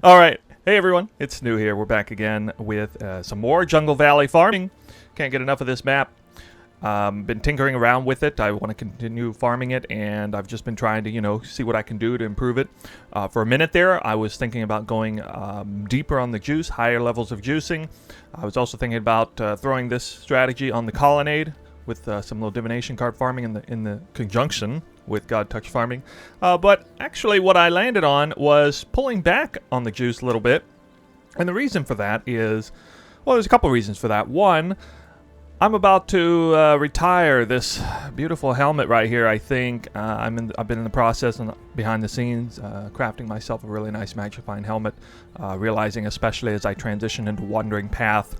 All right. Hey, everyone. It's New here. We're back again with some more Jungle Valley farming. Can't get enough of this map. Been tinkering around with it. I want to continue farming it, and I've just been trying to, see what I can do to improve it. For a minute there, I was thinking about going deeper on the juice, higher levels of juicing. I was also thinking about throwing this strategy on the colonnade with some little divination card farming in the conjunction with God Touch farming. But actually what I landed on was pulling back on the juice a little bit. And the reason for that is, well, there's a couple reasons for that. One, I'm about to retire this beautiful helmet right here. I think I've been in the process and behind the scenes crafting myself a really nice magnifying helmet, realizing especially as I transition into Wandering Path,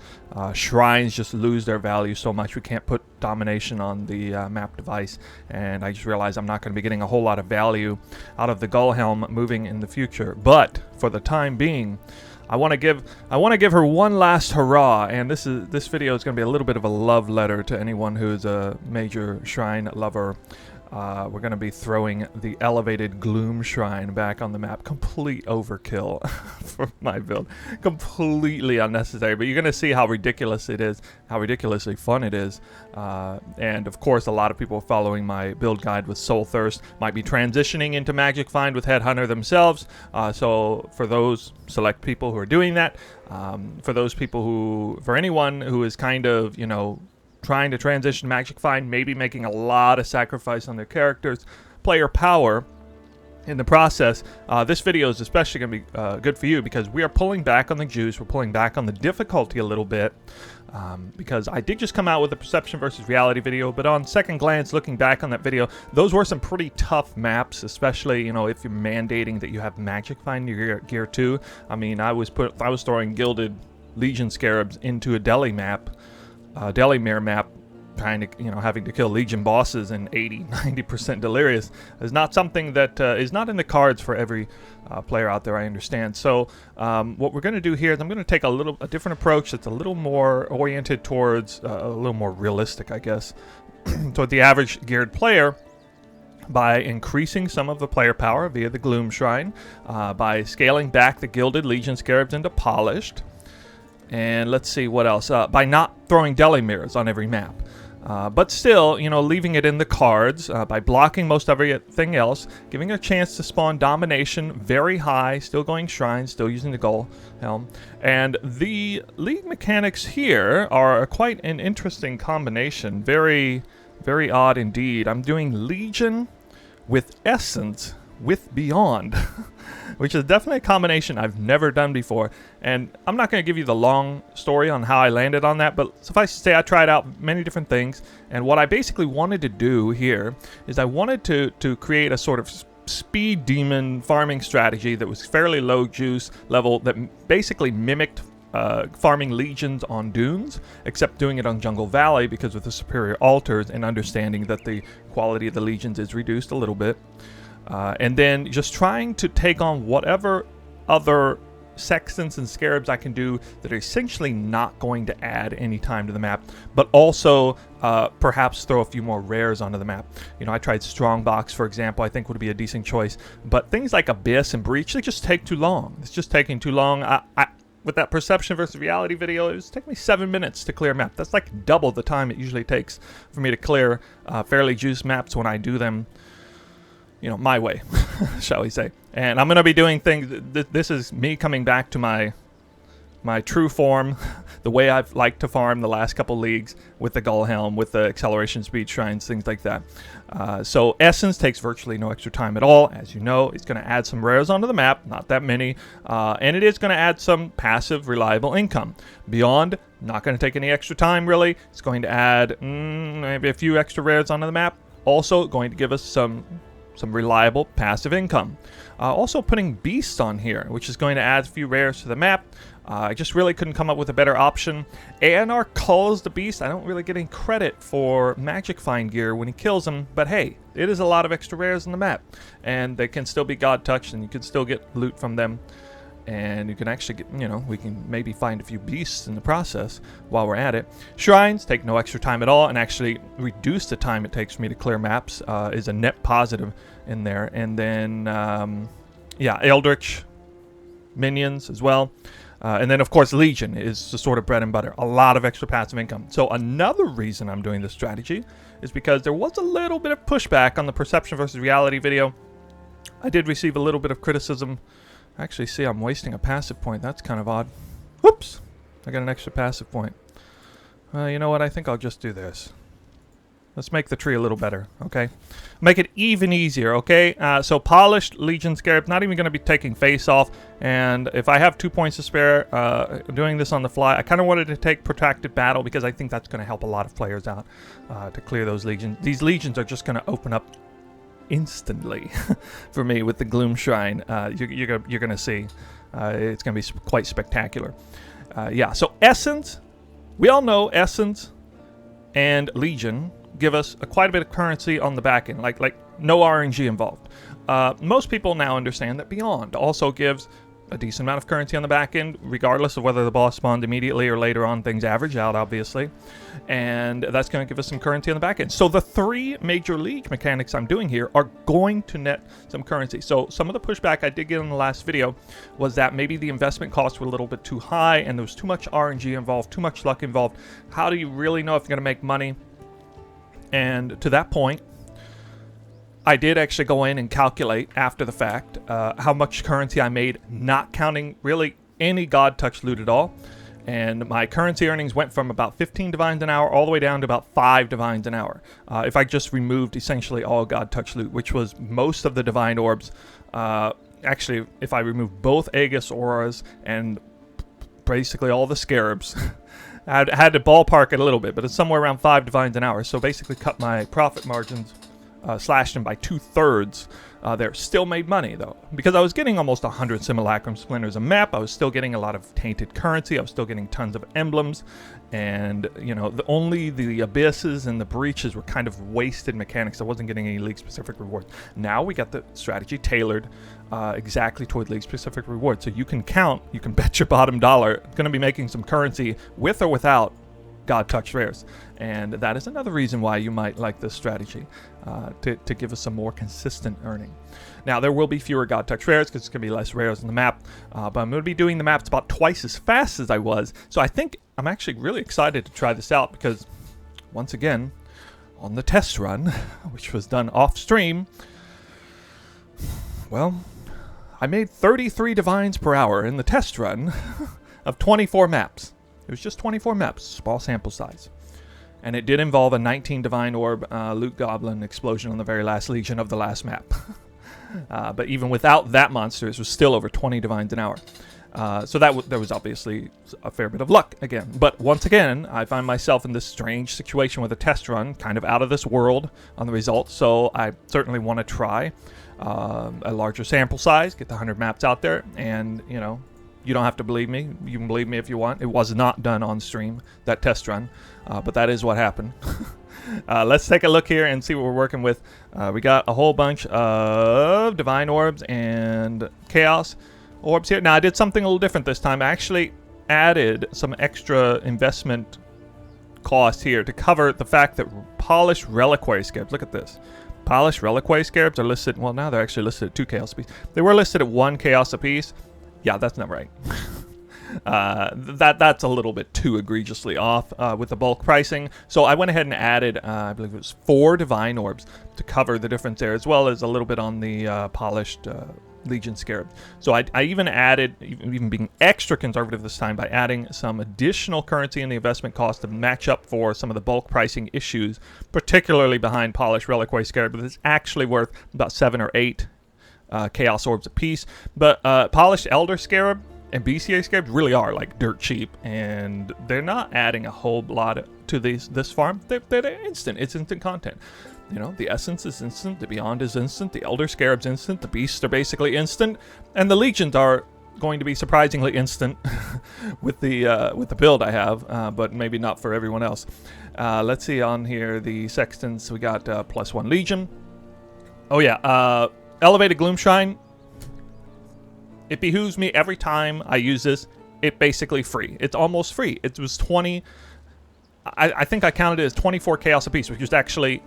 shrines just lose their value so much. We can't put domination on the map device, and I just realized I'm not going to be getting a whole lot of value out of the Gull Helm moving in the future. But for the time being, I want to give her one last hurrah, and this video is going to be a little bit of a love letter to anyone who's a major shrine lover. We're going to be throwing the elevated Gloom Shrine back on the map. Complete overkill for my build. Completely unnecessary, but you're going to see how ridiculous it is, how ridiculously fun it is. And of course, a lot of people following my build guide with Soul Thirst might be transitioning into Magic Find with Headhunter themselves. So for those select people who are doing that, for anyone who is kind of, trying to transition Magic Find, maybe making a lot of sacrifice on their characters, player power in the process, this video is especially going to be good for you because we are pulling back on the juice, we're pulling back on the difficulty a little bit, because I did just come out with a perception versus reality video, but on second glance, looking back on that video, those were some pretty tough maps, especially, if you're mandating that you have Magic Find in your gear too. I mean, I was throwing Gilded Legion Scarabs into a Delimere map, trying to, having to kill Legion bosses in 80-90% Delirious is not something that is not in the cards for every player out there, I understand. So what we're going to do here is I'm going to take a different approach that's a little more oriented towards, a little more realistic, I guess, toward the average geared player, by increasing some of the player power via the Gloom Shrine, by scaling back the Gilded Legion Scarabs into Polished, and let's see what else. By not throwing Delimirrors on every map. But still, leaving it in the cards, by blocking most everything else, giving it a chance to spawn Domination very high, still going Shrines, still using the Gull Helm. And the league mechanics here are quite an interesting combination. Very, very odd indeed. I'm doing Legion with Essence with Beyond. Which is definitely a combination I've never done before. And I'm not going to give you the long story on how I landed on that, but suffice to say I tried out many different things. And what I basically wanted to do here is I wanted to create a sort of speed demon farming strategy that was fairly low juice level, that basically mimicked farming legions on dunes, except doing it on Jungle Valley because of the superior altars and understanding that the quality of the legions is reduced a little bit. And then just trying to take on whatever other sextants and scarabs I can do that are essentially not going to add any time to the map, but also perhaps throw a few more rares onto the map. I tried Strongbox, for example, I think would be a decent choice, but things like Abyss and Breach, they just take too long. It's just taking too long. With that perception versus reality video, it was taking me 7 minutes to clear a map. That's like double the time it usually takes for me to clear fairly juiced maps when I do them my way, shall we say. And I'm going to be doing things, this is me coming back to my true form, the way I've liked to farm the last couple leagues with the Gull Helm, with the acceleration speed shrines, things like that. So Essence takes virtually no extra time at all. As you know, it's going to add some rares onto the map, not that many, and it is going to add some passive, reliable income. Beyond, not going to take any extra time, really. It's going to add maybe a few extra rares onto the map. Also going to give us some reliable passive income. Also putting Beast on here, which is going to add a few rares to the map. I just really couldn't come up with a better option. ANR calls the Beast. I don't really get any credit for Magic Find gear when he kills him, but hey, it is a lot of extra rares on the map, and they can still be God Touched, and you can still get loot from them. And you can actually get, we can maybe find a few beasts in the process while we're at it. Shrines take no extra time at all and actually reduce the time it takes for me to clear maps, is a net positive in there. And then, yeah, Eldritch minions as well. And then, of course, Legion is the sort of bread and butter. A lot of extra passive income. So another reason I'm doing this strategy is because there was a little bit of pushback on the perception versus reality video. I did receive a little bit of criticism. Actually, see, I'm wasting a passive point. That's kind of odd. Whoops! I got an extra passive point. You know what? I think I'll just do this. Let's make the tree a little better, okay? Make it even easier, okay? So polished Legion Scarab, not even going to be taking face off. And if I have 2 points to spare, doing this on the fly, I kind of wanted to take Protracted Battle because I think that's going to help a lot of players out to clear those Legions. These Legions are just going to open up instantly for me with the Gloom Shrine. You're going to see. It's going to be quite spectacular. Yeah, so Essence, we all know Essence and Legion give us quite a bit of currency on the back end, like no RNG involved. Most people now understand that Beyond also gives a decent amount of currency on the back end, regardless of whether the boss spawned immediately or later on. Things average out, obviously, and that's going to give us some currency on the back end. So the 3 major league mechanics I'm doing here are going to net some currency. So some of the pushback I did get in the last video was that maybe the investment costs were a little bit too high and there was too much RNG involved, too much luck involved. How do you really know if you're going to make money? And to that point, I did actually go in and calculate after the fact how much currency I made, not counting really any God Touch loot at all. And my currency earnings went from about 15 divines an hour all the way down to about 5 divines an hour. If I just removed essentially all God Touch loot, which was most of the divine orbs. Actually, if I removed both Aegis auras and basically all the scarabs, I had to ballpark it a little bit, but it's somewhere around 5 divines an hour. So basically cut my profit margins, slashed them by 2/3. There. Still made money, though. Because I was getting almost 100 Simulacrum Splinters a map, I was still getting a lot of tainted currency, I was still getting tons of emblems, and, you know, only the abysses and the breaches were kind of wasted mechanics. I wasn't getting any league-specific rewards. Now we got the strategy tailored exactly toward league-specific rewards. So you can count, you can bet your bottom dollar, going to be making some currency with or without God Touch rares. And that is another reason why you might like this strategy, to give us some more consistent earning. Now, there will be fewer God Touch rares because it's going to be less rares on the map, but I'm going to be doing the maps about twice as fast as I was. So I think I'm actually really excited to try this out because, once again, on the test run, which was done off stream, well, I made 33 divines per hour in the test run of 24 maps. It was just 24 maps, small sample size. And it did involve a 19 Divine Orb Loot Goblin explosion on the very last Legion of the last map. But even without that monster, it was still over 20 Divines an hour. So there was obviously a fair bit of luck again. But once again, I find myself in this strange situation with a test run, kind of out of this world on the results. So I certainly want to try a larger sample size, get the 100 maps out there, and, you know, you don't have to believe me. You can believe me if you want. It was not done on stream, that test run, but that is what happened. Let's take a look here and see what we're working with. We got a whole bunch of Divine Orbs and Chaos Orbs here. Now, I did something a little different this time. I actually added some extra investment cost here to cover the fact that Polished Reliquary Scarabs, look at this. Polished Reliquary Scarabs are listed, well, now they're actually listed at 2 Chaos apiece. They were listed at 1 Chaos apiece. Yeah, that's not right. That's a little bit too egregiously off with the bulk pricing. So I went ahead and added, I believe it was 4 Divine Orbs to cover the difference there, as well as a little bit on the polished Legion Scarab. So I even added, even being extra conservative this time, by adding some additional currency in the investment cost to match up for some of the bulk pricing issues, particularly behind Polished Reliquary Scarab, but it's actually worth about 7 or 8 Chaos Orbs a piece. But Polished Elder Scarab and BCA Scarabs really are like dirt cheap, and they're not adding a whole lot to this farm. They're instant. It's instant content. You know, the Essence is instant, the Beyond is instant, the Elder Scarab's instant, the Beasts are basically instant, and the Legions are going to be surprisingly instant with the build I have, but maybe not for everyone else. Let's see on here, the Sextants, we got +1 Legion. Oh yeah, Elevated Gloom Shrine, it behooves me every time I use this. It's basically free. It's almost free. It was 20, I think I counted it as 24 Chaos apiece, which is actually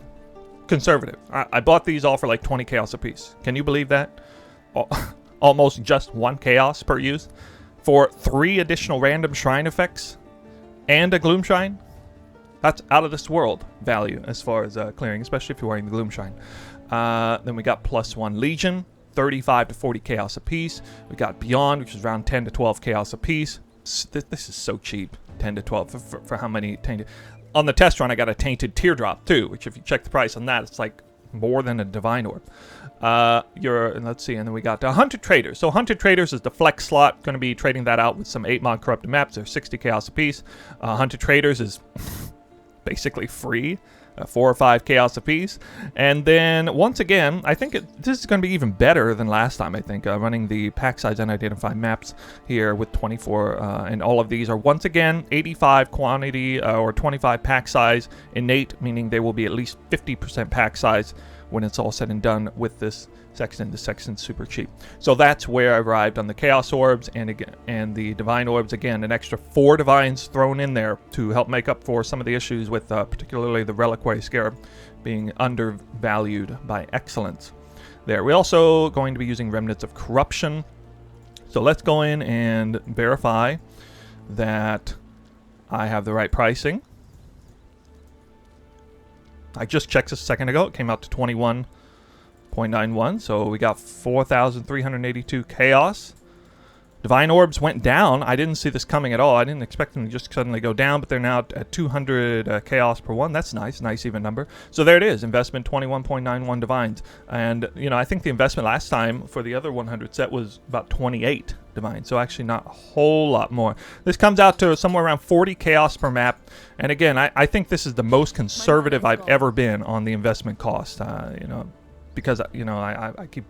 conservative. I bought these all for like 20 Chaos apiece. Can you believe that? almost just 1 chaos per use, for 3 additional random shrine effects and a gloom shrine. That's out of this world value as far as clearing, especially if you're wearing the gloom shrine. Then we got +1 Legion, 35 to 40 chaos apiece. We got Beyond, which is around 10 to 12 chaos apiece. This is so cheap, 10 to 12 for how many tainted. On the test run, I got a tainted teardrop too, which if you check the price on that, it's like more than a divine orb. Let's see, and then we got Hunted Traders. So Hunted Traders is the flex slot. Going to be trading that out with some 8 mod corrupted maps. They're 60 chaos apiece. Hunted Traders is basically free, 4 or 5 chaos apiece. And then once again, I think this is going to be even better than last time. I think running the pack size unidentified maps here with 24, and all of these are once again 85 quantity or 25 pack size innate, meaning they will be at least 50% pack size when it's all said and done with this Sexton. The Sexton's super cheap. So that's where I arrived on the Chaos Orbs and the Divine Orbs. Again, an extra 4 Divines thrown in there to help make up for some of the issues with particularly the Reliquary Scarab being undervalued by Excellence. There. We're also going to be using Remnants of Corruption. So let's go in and verify that I have the right pricing. I just checked this a second ago. It came out to 21.91. So we got 4,382 chaos. Divine Orbs went down. I didn't see this coming at all. I didn't expect them to just suddenly go down, but they're now at 200 chaos per one. That's nice. Nice even number. So there it is. Investment 21.91 Divines. And, you know, I think the investment last time for the other 100 set was about 28 Divines. So actually not a whole lot more. This comes out to somewhere around 40 chaos per map. And again, I think this is the most conservative I've ever been on the investment cost. You know, because, you know, I keep...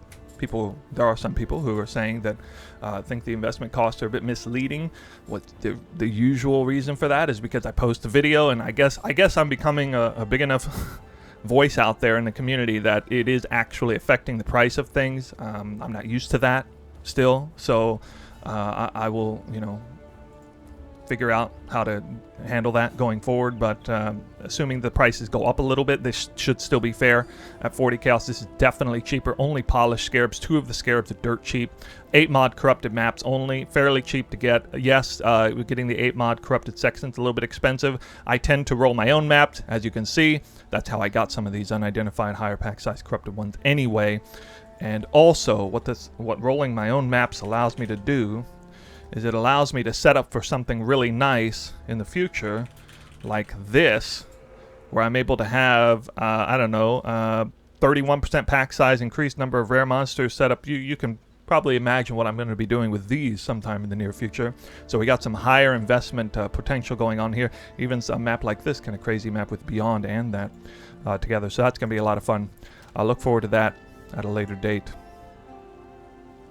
there are some people who are saying that think the investment costs are a bit misleading. What the usual reason for that is because I post a video, and I guess I'm becoming a big enough voice out there in the community that it is actually affecting the price of things. I'm not used to that still, so I will, you know, figure out how to handle that going forward, but assuming the prices go up a little bit, this should still be fair. At 40 chaos, this is definitely cheaper. Only polished scarabs. 2 of the scarabs are dirt cheap. 8 mod corrupted maps only, fairly cheap to get. Yes, we're getting the 8 mod corrupted Sextons a little bit expensive. I tend to roll my own maps, as you can see. That's how I got some of these unidentified higher pack size corrupted ones anyway. And also, what rolling my own maps allows me to do is it allows me to set up for something really nice in the future, like this, where I'm able to have, I don't know, 31% pack size, increased number of rare monsters set up. You can probably imagine what I'm going to be doing with these sometime in the near future. So we got some higher investment potential going on here. Even a map like this, kind of crazy map with Beyond and that together. So that's going to be a lot of fun. I'll look forward to that at a later date.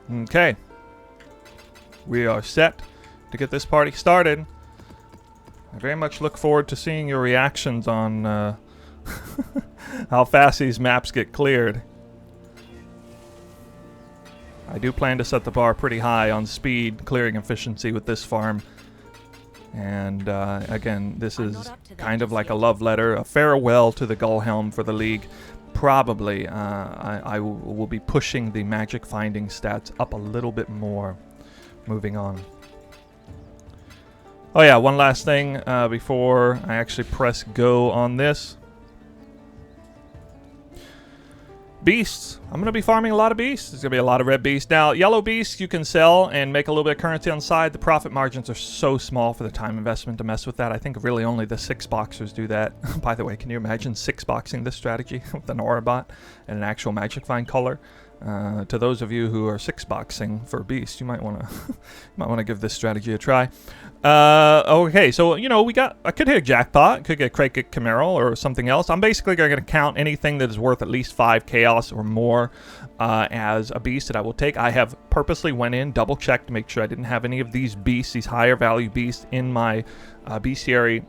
Okay. We are set to get this party started. I very much look forward to seeing your reactions on how fast these maps get cleared. I do plan to set the bar pretty high on speed, clearing efficiency with this farm. And again, this is kind of like a love letter, a farewell to the Gullhelm for the League. Probably I will be pushing the magic finding stats up a little bit more. Moving on. Oh yeah, one last thing before I actually press go on this. Beasts. I'm going to be farming a lot of beasts. There's going to be a lot of red beasts. Now, yellow beasts you can sell and make a little bit of currency on the side. The profit margins are so small for the time investment to mess with that. I think really only the 6-boxers do that. By the way, can you imagine 6-boxing this strategy with an aura bot and an actual magic find color? To those of you who are 6-boxing for beasts, you might want to give this strategy a try. Okay, so you know I could hit a jackpot, could get a Crate Camaro or something else. I'm basically going to count anything that is worth at least 5 chaos or more as a beast that I will take. I have purposely went in, double checked to make sure I didn't have any of these beasts, these higher value beasts in my bestiary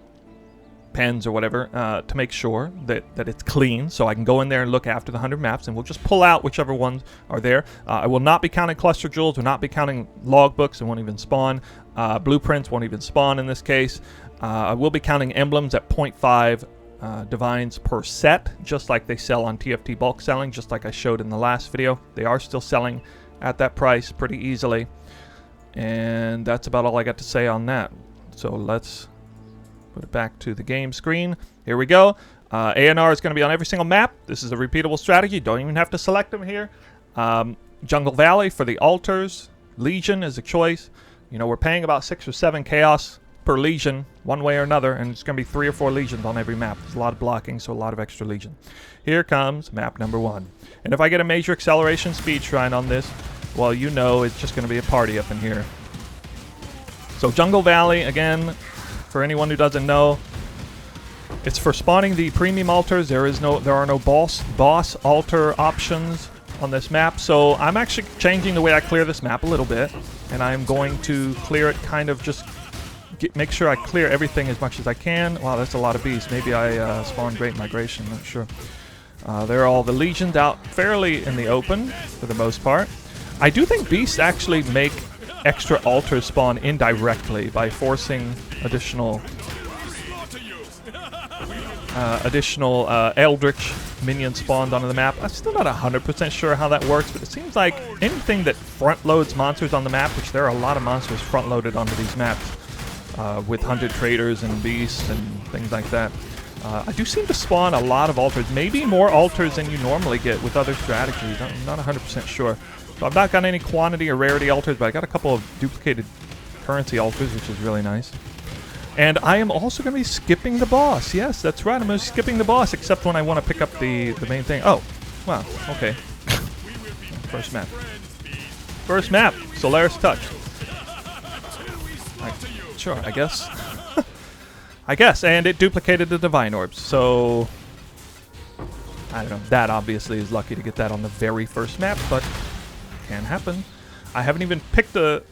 pens or whatever to make sure that it's clean, so I can go in there and look after the 100 maps, and we'll just pull out whichever ones are there. I will not be counting cluster jewels, will not be counting logbooks, it won't even spawn. Blueprints won't even spawn in this case. I will be counting emblems at 0.5 divines per set, just like they sell on TFT bulk selling, just like I showed in the last video. They are still selling at that price pretty easily. And that's about all I got to say on that. So let's put it back to the game screen. Here we go. ANR is going to be on every single map. This is a repeatable strategy. Don't even have to select them here. Jungle Valley for the altars. Legion is a choice. You know, we're paying about 6 or 7 chaos per legion, one way or another, and it's going to be 3 or 4 legions on every map. There's a lot of blocking, so a lot of extra legion. Here comes map number 1. And if I get a major acceleration speed shrine on this, well, you know it's just going to be a party up in here. So Jungle Valley, again, for anyone who doesn't know, it's for spawning the premium altars. There are no boss altar options on this map, so I'm actually changing the way I clear this map a little bit, and I'm going to clear it kind of just make sure I clear everything as much as I can. Wow, that's a lot of beasts. Maybe I spawned Great Migration, I'm not sure. There are all the legions out fairly in the open for the most part. I do think beasts actually make extra altars spawn indirectly by forcing additional Eldritch minions spawned onto the map. I'm still not 100% sure how that works, but it seems like anything that front loads monsters on the map, which there are a lot of monsters front loaded onto these maps with 100 traders and beasts and things like that. I do seem to spawn a lot of altars, maybe more altars than you normally get with other strategies. I'm not 100% sure. So I've not got any quantity or rarity altars, but I got a couple of duplicated currency altars, which is really nice. And I am also going to be skipping the boss. Yes, that's right. I'm going to be skipping the boss, except when I want to pick up the main thing. Oh, wow. Okay. First map. First map. Solaris Touch. Sure, I guess. I guess. And it duplicated the Divine Orbs. So, I don't know. That obviously is lucky to get that on the very first map, but can happen. I haven't even picked up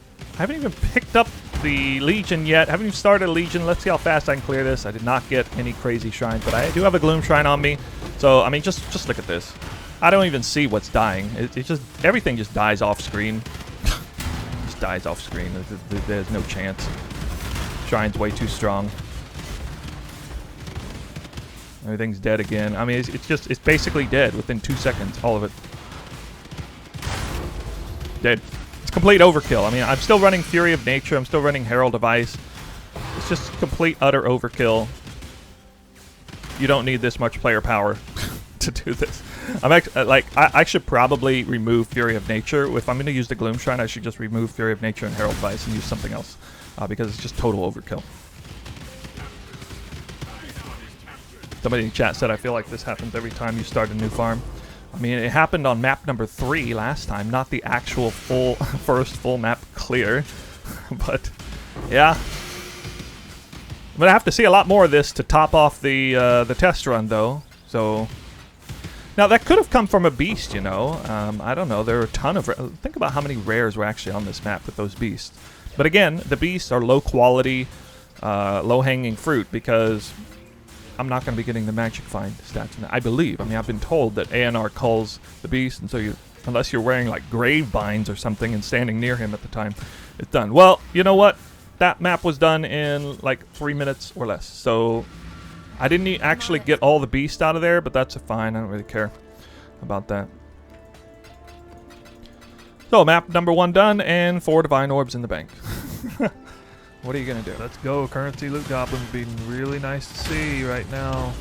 the Legion yet. I haven't even started a Legion. Let's see how fast I can clear this. I did not get any crazy shrines, but I do have a Gloom Shrine on me. So, I mean, just look at this. I don't even see what's dying. It just, everything just dies off screen. Just dies off screen. There's no chance. Shrine's way too strong. Everything's dead again. I mean, it's basically dead within 2 seconds. All of it. Dead. It's complete overkill. I mean, I'm still running Fury of Nature. I'm still running Herald of Ice. It's just complete, utter overkill. You don't need this much player power to do this. I'm actually, I should probably remove Fury of Nature. If I'm going to use the Gloom Shrine, I should just remove Fury of Nature and Herald of Ice and use something else. Because it's just total overkill. Somebody in chat said, I feel like this happens every time you start a new farm. I mean, it happened on map number 3 last time, not the actual first full map clear. But, yeah. I'm going to have to see a lot more of this to top off the test run, though. So, now that could have come from a beast, you know. I don't know. There are a ton of... Think about how many rares were actually on this map with those beasts. But again, the beasts are low quality, low-hanging fruit because... I'm not going to be getting the Magic Find stats. I believe. I mean, I've been told that ANR calls the beast, and so unless you're wearing like grave binds or something and standing near him at the time, it's done. Well, you know what? That map was done in like 3 minutes or less. So I didn't actually get all the beasts out of there, but that's fine. I don't really care about that. So map number 1 done, and 4 Divine Orbs in the bank. What are you going to do? Let's go. Currency Loot Goblin would be really nice to see right now.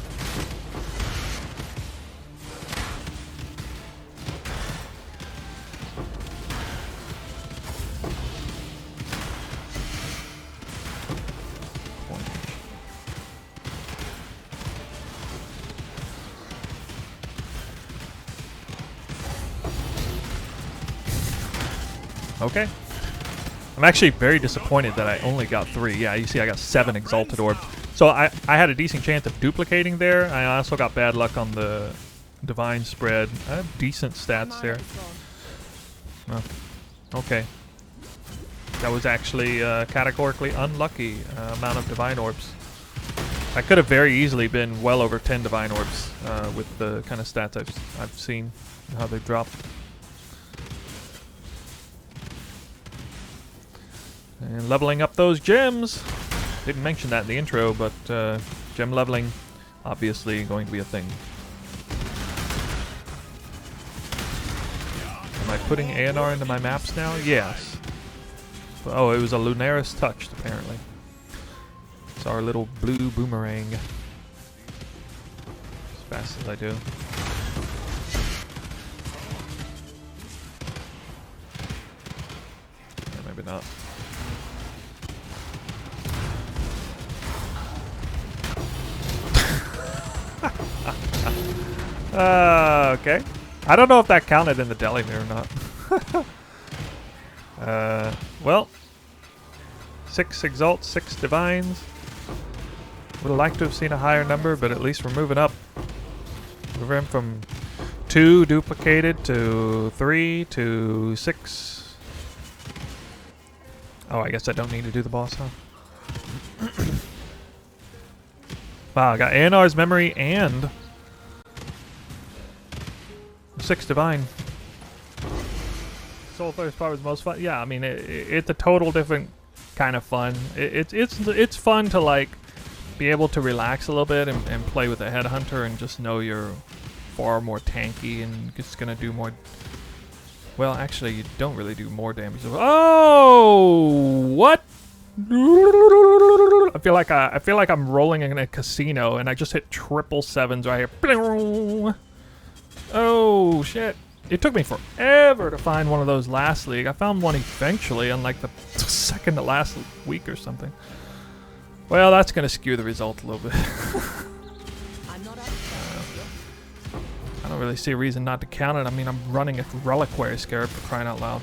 Okay. I'm actually very disappointed that I only got 3. Yeah, you see I got 7 Exalted Orbs. So I had a decent chance of duplicating there. I also got bad luck on the Divine Spread. I have decent stats there. Oh, okay. That was actually categorically unlucky amount of Divine Orbs. I could have very easily been well over 10 Divine Orbs with the kind of stats I've seen, how they dropped. And leveling up those gems. Didn't mention that in the intro, but gem leveling, obviously going to be a thing. I putting ANR into my maps now? Yes. Oh, it was a Lunaris touched, apparently. It's our little blue boomerang. As fast as I do. Or maybe not. Okay. I don't know if that counted in the Delirium or not. Well, 6 Exalts, 6 Divines. Would have liked to have seen a higher number, but at least we're moving up. We're moving from 2 duplicated to 3 to 6. Oh, I guess I don't need to do the boss, huh? Wow, I got ANR's memory and 6 Divine. Soulfire's part was the most fun. Yeah, I mean, it's a total different kind of fun. It's fun to like be able to relax a little bit and play with a headhunter and just know you're far more tanky and it's gonna do more. Well, actually, you don't really do more damage. Oh, what? I feel like I'm rolling in a casino and I just hit 777s right here. Oh shit. It took me forever to find one of those last league. I found one eventually on like the second to last week or something. Well, that's going to skew the result a little bit. I don't really see a reason not to count it. I mean, I'm running a Reliquary Scarab for crying out loud.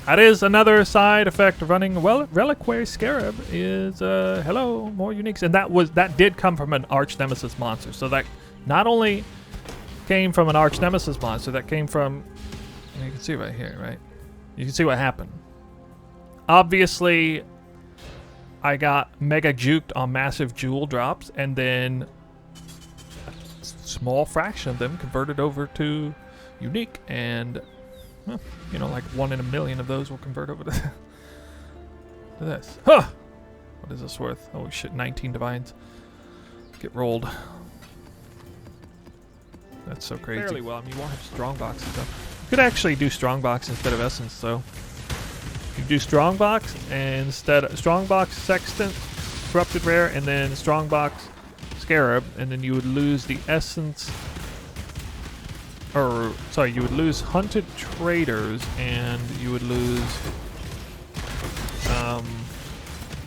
That is another side effect of running Reliquary Scarab is, hello, more uniques. And that did come from an Arch Nemesis monster. So that not only came from an Arch Nemesis monster, that came from, you can see right here, right? You can see what happened. Obviously, I got mega juked on massive jewel drops, and then a small fraction of them converted over to unique, and well, you know, like 1 in a million of those will convert over to this. Huh! What is this worth? Oh shit, 19 divines. Get rolled. That's so crazy. Fairly well. I mean, you won't have strongbox and stuff. You could actually do strongbox instead of essence, though. You could do strongbox and instead of strongbox sextant, corrupted rare, and then strongbox scarab, and then you would lose the essence. Or sorry, you would lose hunted traders, and you would lose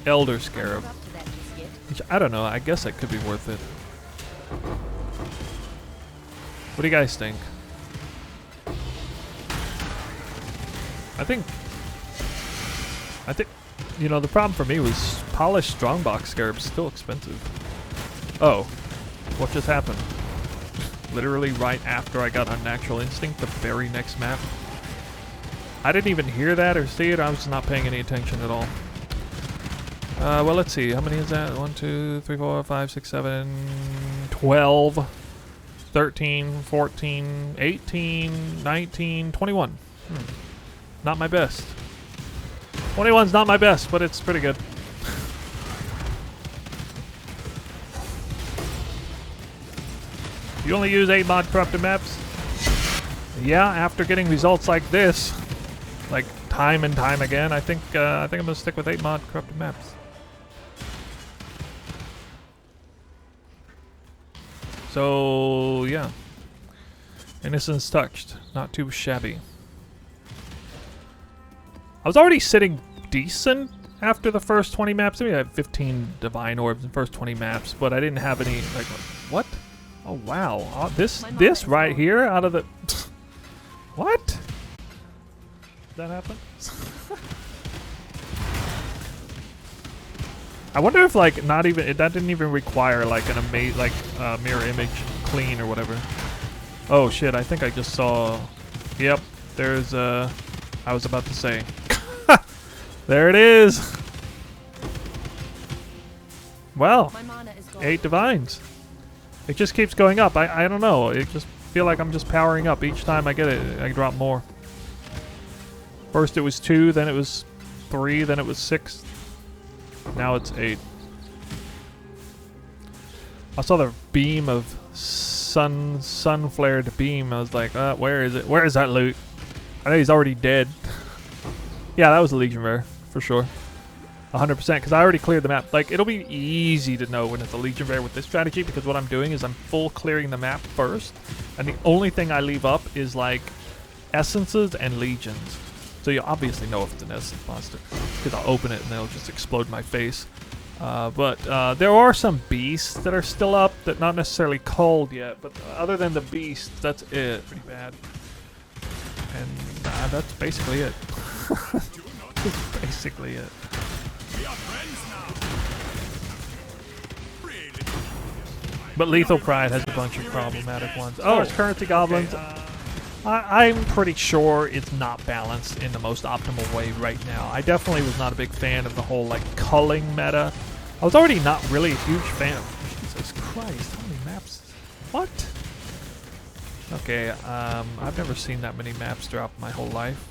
elder scarab. Which I don't know. I guess it could be worth it. What do you guys think? I think, you know, the problem for me was polished strongbox scarab's still expensive. Oh, what just happened? Literally right after I got Unnatural Instinct, the very next map. I didn't even hear that or see it. I was not paying any attention at all. Well, let's see. How many is that? 1, 2, 3, 4, 5, 6, 7, 12. 13, 14, 18, 19, 21. Not my best. 21's not my best, but it's pretty good. You only use 8 mod corrupted maps? Yeah, after getting results like this, like time and time again, I think I'm gonna stick with 8 mod corrupted maps. So, yeah. Innocence touched. Not too shabby. I was already sitting decent after the first 20 maps. I mean, I had 15 divine orbs in the first 20 maps, but I didn't have any, like, what? Oh, wow. This right here out of the... What? Did that happen? I wonder if, like, not even, that didn't even require, like, an mirror image clean or whatever. Oh, shit, I think I just saw, yep, there's, I was about to say. There it is! Well, 8 divines. It just keeps going up. I don't know, it just feel like I'm just powering up. Each time I get it, I drop more. First it was 2, then it was 3, then it was 6. Now it's 8. I saw the beam of sun flared beam. I was like, where is it? Where is that loot? I know he's already dead. Yeah, that was a Legion rare for sure. 100%, because I already cleared the map. Like, it'll be easy to know when it's a Legion rare with this strategy, because what I'm doing is I'm full clearing the map first, and the only thing I leave up is like essences and legions. So you obviously know if it's an essence monster, because I'll open it and it'll just explode in my face. But there are some beasts that are still up that not necessarily culled yet, but other than the beast, that's it. Pretty bad. And that's basically it. That's basically it. But Lethal Pride has a bunch of problematic ones. Oh, it's Currency Goblins. I'm pretty sure it's not balanced in the most optimal way right now. I definitely was not a big fan of the whole like culling meta. I was already not really a huge fan of Jesus Christ, how many maps? What? Okay, I've never seen that many maps drop in my whole life.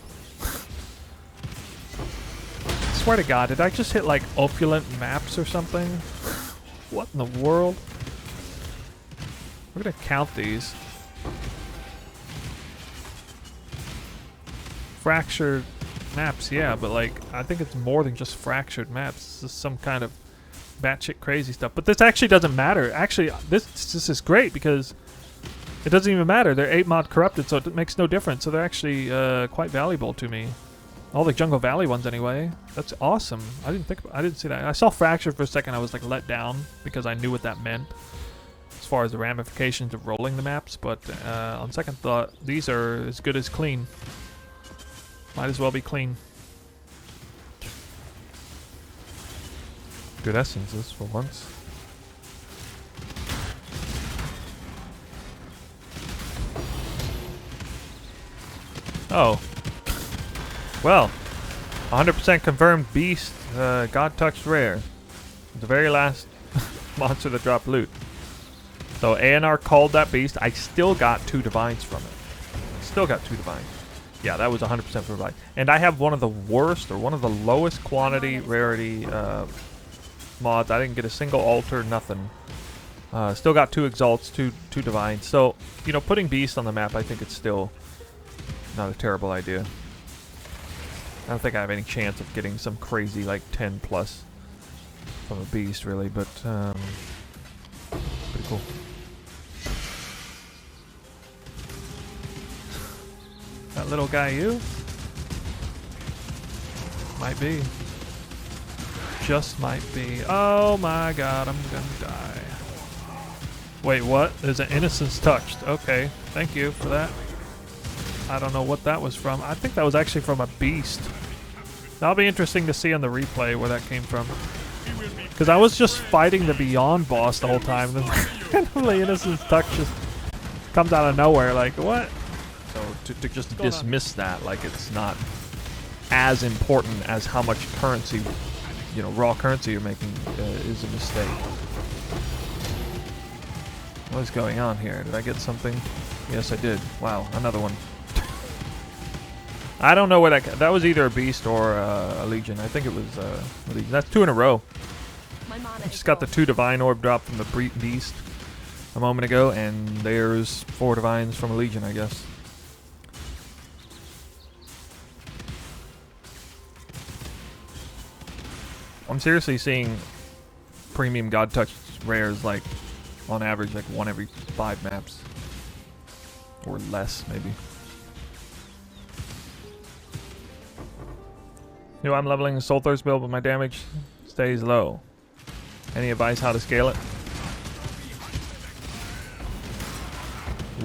I swear to God, did I just hit like opulent maps or something? What in the world? We're gonna count these. Fractured maps, yeah, but like, I think it's more than just fractured maps. This is some kind of batshit crazy stuff. But this actually doesn't matter. Actually, this is great because it doesn't even matter. They're 8 mod corrupted, so it makes no difference. So they're actually quite valuable to me. All the Jungle Valley ones, anyway. That's awesome. I didn't see that. I saw fractured for a second. I was like let down because I knew what that meant as far as the ramifications of rolling the maps. But on second thought, these are as good as clean. Might as well be clean. Good essences for once. Oh. Well, 100% confirmed beast, God Touched rare. The very last monster that dropped loot. So ANR called that beast. I still got 2 divines from it. Still got 2 divines. Yeah, that was 100% for divine. And I have one of the worst, or one of the lowest quantity rarity mods. I didn't get a single altar, nothing. Still got 2 exalts, 2 divines. So, you know, putting beast on the map, I think it's still not a terrible idea. I don't think I have any chance of getting some crazy like 10 plus from a beast really, but pretty cool. That little guy, you? Might be. Just might be. Oh my God, I'm gonna die. Wait, what? There's an innocence touched. Okay, thank you for that. I don't know what that was from. I think that was actually from a beast. That'll be interesting to see on the replay where that came from. Because I was just fighting the Beyond boss the whole time. Then randomly Innocence Touch just comes out of nowhere. Like, what? So to just dismiss that like it's not as important as how much currency, you know, raw currency you're making is a mistake. What is going on here? Did I get something? Yes, I did. Wow, another one. I don't know where that was either a beast or a legion. I think it was a legion. That's 2 in a row. I just got the 2 divine orb drop from the beast a moment ago, and there's 4 divines from a legion, I guess. I'm seriously seeing premium God Touch rares like on average like 1 every 5 maps or less maybe. You know, I'm leveling the Soul Thirst build, but my damage stays low. Any advice how to scale it?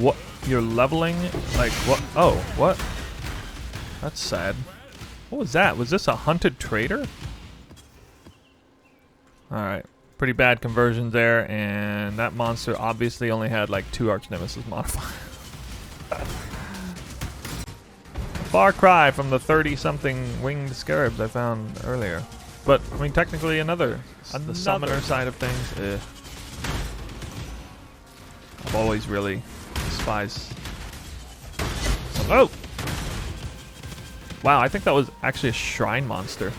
What? You're leveling? Like, what? Oh, what? That's sad. What was that? Was this a hunted trader? Alright. Pretty bad conversion there, and that monster obviously only had like 2 Arch Nemesis modifiers. Far cry from the 30-something winged scarabs I found earlier. But, I mean, technically another. On the summoner side of things, I've always really despised. Oh! Wow, I think that was actually a shrine monster.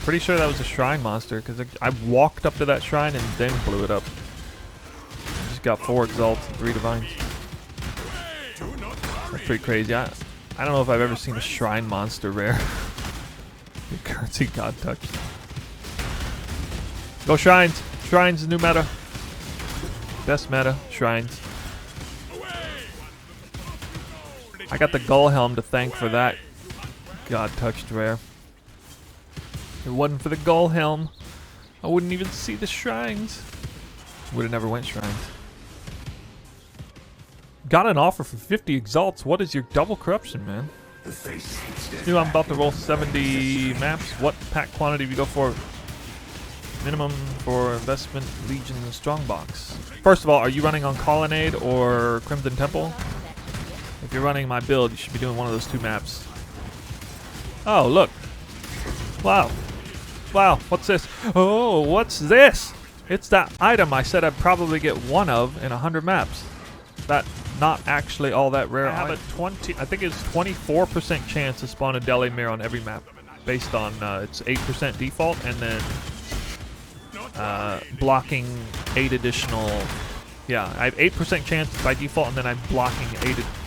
Pretty sure that was a shrine monster, because I walked up to that shrine and then blew it up. got 4 exalts and 3 divines. That's pretty crazy. I don't know if I've ever seen a shrine monster rare. The currency god touch. Go shrines! Shrines is new meta. Best meta, shrines. I got the Gull Helm to thank for that god touched rare. If it wasn't for the Gull Helm, I wouldn't even see the shrines. Would have never went shrines. Got an offer for 50 exalts. What is your double corruption, man? Knew I'm about to roll 70 maps. What pack quantity do you go for? Minimum for investment, Legion, and Strongbox. First of all, are you running on Colonnade or Crimson Temple? If you're running my build, you should be doing one of those 2 maps. Oh, look. Wow. Wow, what's this? Oh, what's this? It's that item I said I'd probably get 1 of in 100 maps. That not actually all that rare. I have a 20, I think it's 24% chance to spawn a Delirium on every map, based on it's 8% default, and then blocking 8 additional. Yeah, I have 8% chance by default, and then I'm blocking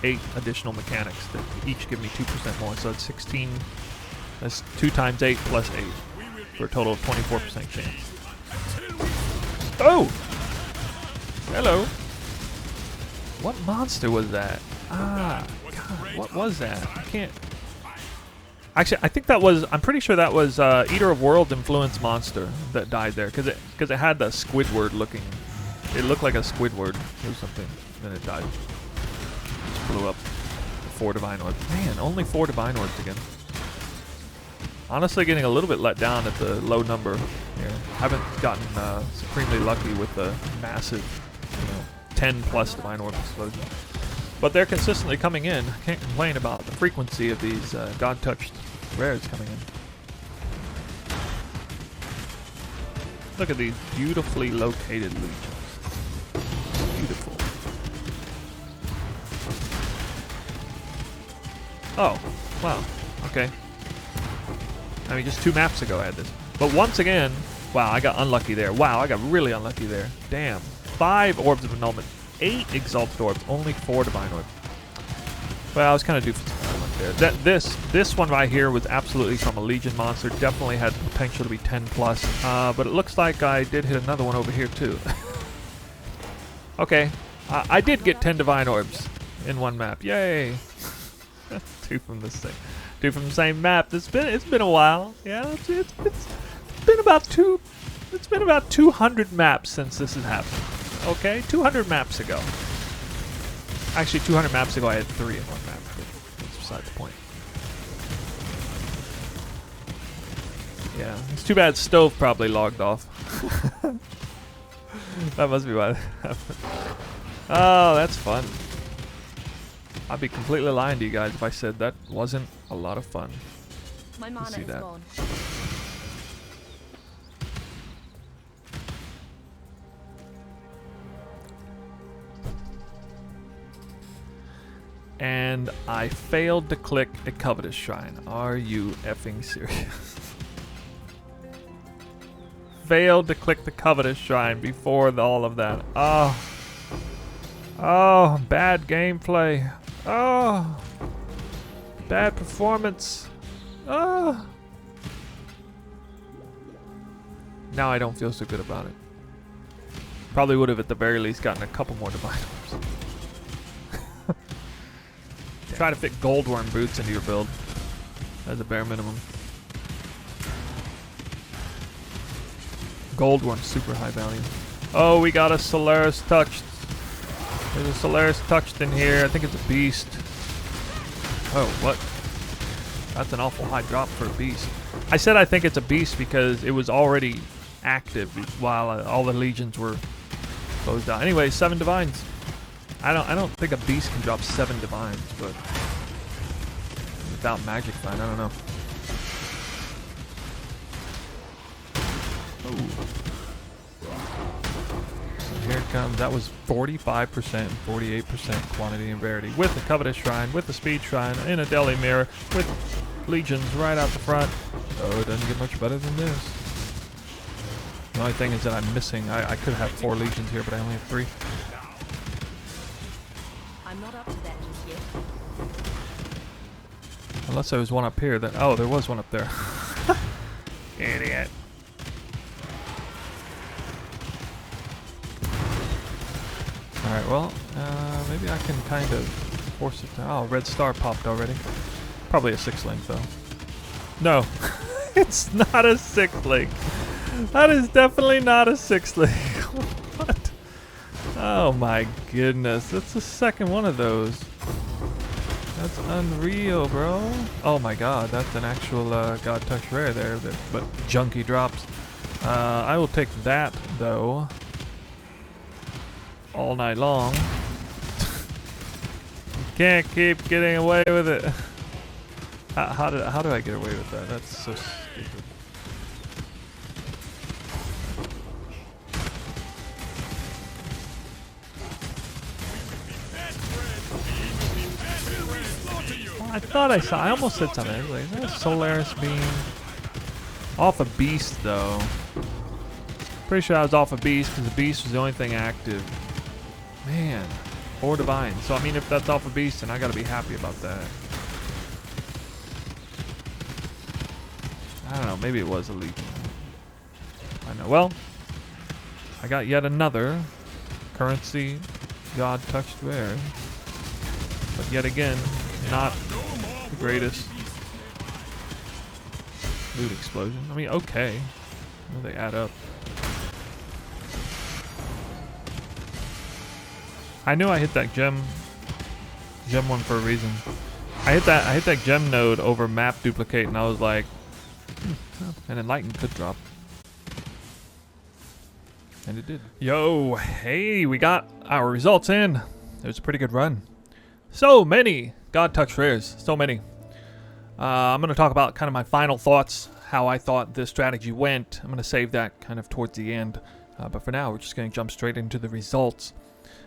8 additional mechanics that each give me 2% more. So it's 16. That's 2 times 8 plus 8 for a total of 24% chance. Oh! Hello. What monster was that? Ah, God, what was that? I can't. Actually, I think that was. I'm pretty sure that was Eater of Worlds influence monster that died there, because it had the Squidward looking. It looked like a Squidward or something. Then it died. Just blew up. 4 divine orbs. Man, only 4 divine orbs again. Honestly, getting a little bit let down at the low number here. Haven't gotten supremely lucky with the massive, 10 plus divine orb explosion. But they're consistently coming in. I can't complain about the frequency of these god touched rares coming in. Look at these beautifully located legions. Beautiful. Oh, wow. Okay. I mean, just 2 maps ago I had this. But once again, wow, I got unlucky there. Wow, I got really unlucky there. Damn. 5 orbs of annulment, 8 exalted orbs, only 4 divine orbs. Well, I was kind of due for some luck there. This one right here was absolutely from a Legion monster. Definitely had potential to be 10 plus. But it looks like I did hit another one over here too. Okay, I did get 10 divine orbs in 1 map. Yay! 2 from this thing. 2 from the same map. It's been a while. Yeah, it's been about 2. It's been about 200 maps since this has happened. Okay, 200 maps ago. Actually, 200 maps ago I had 3 in 1 map. But that's beside the point. Yeah, it's too bad Stove probably logged off. That must be why that happened. Oh, that's fun. I'd be completely lying to you guys if I said that wasn't a lot of fun. My mana see is that. gone. And I failed to click a covetous shrine. Are you effing serious? Failed to click the covetous shrine before all of that. Oh. Oh, bad gameplay. Oh. Bad performance. Oh. Now I don't feel so good about it. Probably would have at the very least gotten a couple more divine orbs. Try to fit Goldworm boots into your build as a bare minimum. Goldworm, super high value. Oh, we got a Solaris touched. There's a Solaris touched in here. I think it's a beast. Oh, what? That's an awful high drop for a beast. I said I think it's a beast because it was already active while all the legions were closed out. Anyway, 7 divines. I don't think a beast can drop 7 divines, but without magic find, I don't know. Oh. So here it comes. That was 45% and 48% quantity and rarity. With the covetous shrine, with the speed shrine, in a deli mirror, with legions right out the front. Oh, it doesn't get much better than this. The only thing is that I'm missing. I could have 4 legions here, but I only have 3. Unless there was one up here. Oh, there was one up there. Idiot. Alright, well, maybe I can kind of force it down. Oh, red star popped already. Probably a 6-link, though. No. It's not a 6-link. That is definitely not a 6-link. What? Oh my goodness. That's the second one of those. That's unreal, bro. Oh my god, that's an actual God Touch rare there, but junky drops. I will take that, though. All night long. You can't keep getting away with it. How do I get away with that? That's so stupid. I thought I almost said something. I was like, is that a Solaris beam? Off a beast, though. Pretty sure I was off a beast because the beast was the only thing active. Man, 4 divine. So I mean, if that's off a beast, then I gotta be happy about that. I don't know. Maybe it was a legion. I know. Well, I got yet another currency God touched rare, but yet again, not the greatest. Loot explosion. I mean, okay. They add up. I knew I hit that gem one for a reason. I hit that gem node over map duplicate, and I was like, an enlighten could drop. And it did. Yo, hey, we got our results in. It was a pretty good run. So many God Touch rares. So many. I'm going to talk about kind of my final thoughts, how I thought this strategy went. I'm going to save that kind of towards the end. But for now, we're just going to jump straight into the results.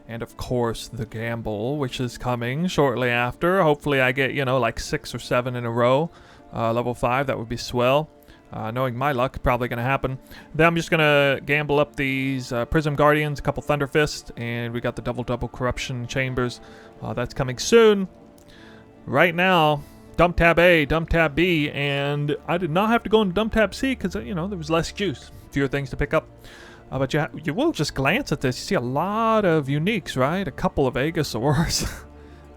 And of course, the gamble, which is coming shortly after. Hopefully I get, you know, like 6 or 7 in a row. Level 5, that would be swell. Knowing my luck, probably going to happen. Then I'm just going to gamble up these Prism Guardians, a couple Thunder Fist, and we got the double Corruption Chambers. That's coming soon. Right now, dump tab A, dump tab B, and I did not have to go into dump tab C because, you know, there was less juice. Fewer things to pick up. But you will just glance at this. You see a lot of uniques, right? A couple of Aegosaurs.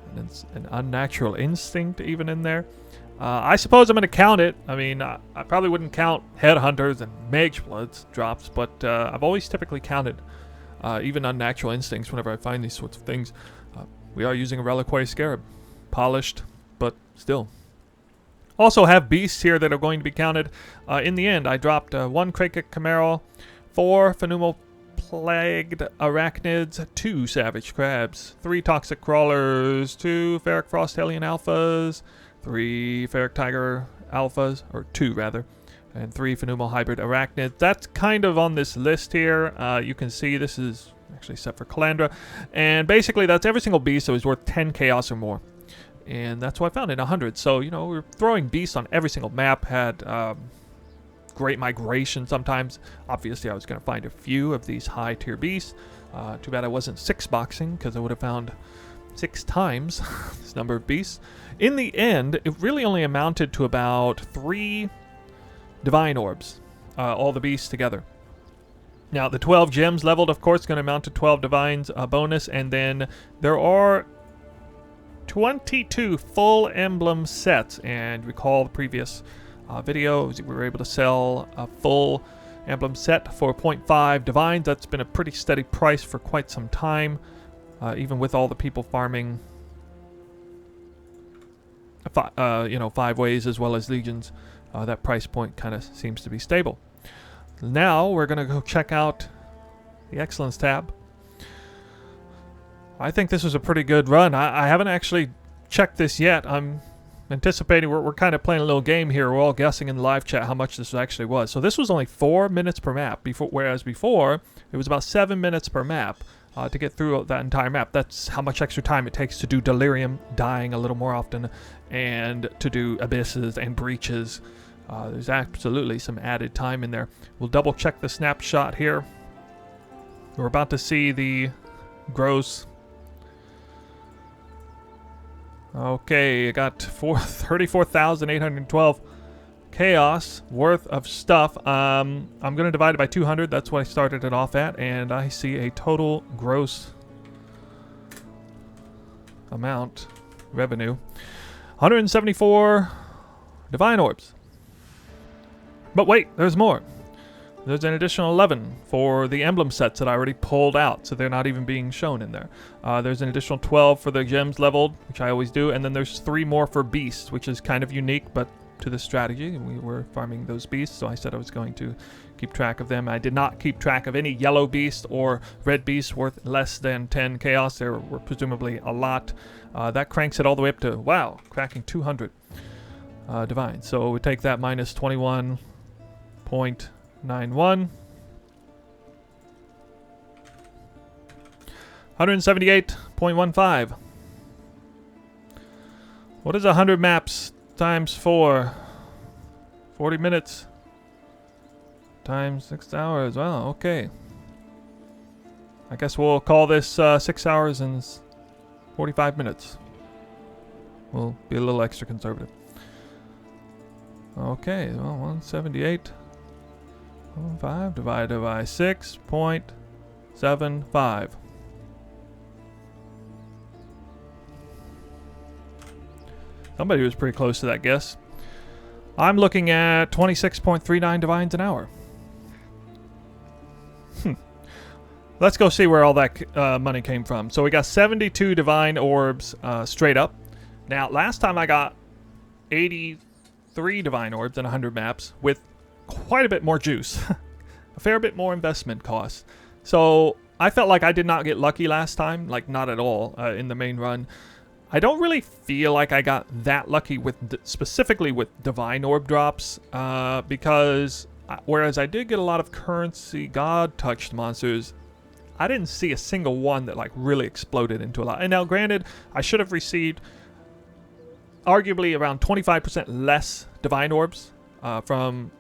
And it's an Unnatural Instinct even in there. I suppose I'm going to count it. I mean, I probably wouldn't count Headhunters and Mage Bloods drops, but I've always typically counted even Unnatural Instincts whenever I find these sorts of things. We are using a Reliquary Scarab. Polished, but still. Also have Beasts here that are going to be counted. In the end, I dropped 1 Krakik Camaro, 4 Phenumal Plagued Arachnids, 2 Savage Crabs, 3 Toxic Crawlers, 2 Ferric Frost Alien Alphas, 3 Ferric Tiger Alphas, or 2 rather, and 3 Phenumal Hybrid Arachnids. That's kind of on this list here. You can see this is actually set for Calandra, and basically that's every single beast that was worth 10 chaos or more. And that's what I found in 100. So, you know, we're throwing beasts on every single map. Had great migration sometimes. Obviously, I was going to find a few of these high-tier beasts. Too bad I wasn't 6-boxing, because I would have found 6 times this number of beasts. In the end, it really only amounted to about 3 Divine Orbs, all the beasts together. Now, the 12 gems leveled, of course, going to amount to 12 Divines bonus, and then there are 22 full emblem sets. And recall the previous videos, we were able to sell a full emblem set for 0.5 divines. That's been a pretty steady price for quite some time, even with all the people farming, you know, 5 ways as well as legions. That price point kind of seems to be stable. Now we're going to go check out the Excellence tab. I think this was a pretty good run. I haven't actually checked this yet. I'm anticipating we're kind of playing a little game here. We're all guessing in the live chat how much this actually was. So this was only 4 minutes per map, whereas before it was about 7 minutes per map to get through that entire map. That's how much extra time it takes to do Delirium, dying a little more often, and to do Abysses and Breaches. There's absolutely some added time in there. We'll double check the snapshot here. We're about to see the gross Okay, I got 34,812 chaos worth of stuff. I'm going to divide it by 200. That's what I started it off at. And I see a total gross amount revenue. 174 divine orbs. But wait, there's more. There's an additional 11 for the emblem sets that I already pulled out, so they're not even being shown in there. There's an additional 12 for the gems leveled, which I always do, and then there's 3 more for beasts, which is kind of unique, but to the strategy. We were farming those beasts, so I said I was going to keep track of them. I did not keep track of any yellow beast or red beast worth less than 10 chaos. There were presumably a lot. That cranks it all the way up to, wow, cracking 200 divine. So we take that minus 21.91. 178.15. What is 100 maps times 4? 40 minutes times 6 hours. Wow, okay. I guess we'll call this 6 hours and 45 minutes. We'll be a little extra conservative. Okay, well, 178.5 divided by 6.75. Somebody was pretty close to that guess. I'm looking at 26.39 divines an hour. Let's go see where all that money came from. So we got 72 divine orbs straight up. Now, last time I got 83 divine orbs and 100 maps with quite a bit more juice. A fair bit more investment costs. So I felt like I did not get lucky last time. Like, not at all in the main run. I don't really feel like I got that lucky with specifically with divine orb drops because whereas I did get a lot of currency god touched monsters, I didn't see a single one that like really exploded into a lot. And now granted, I should have received arguably around 25% less divine orbs from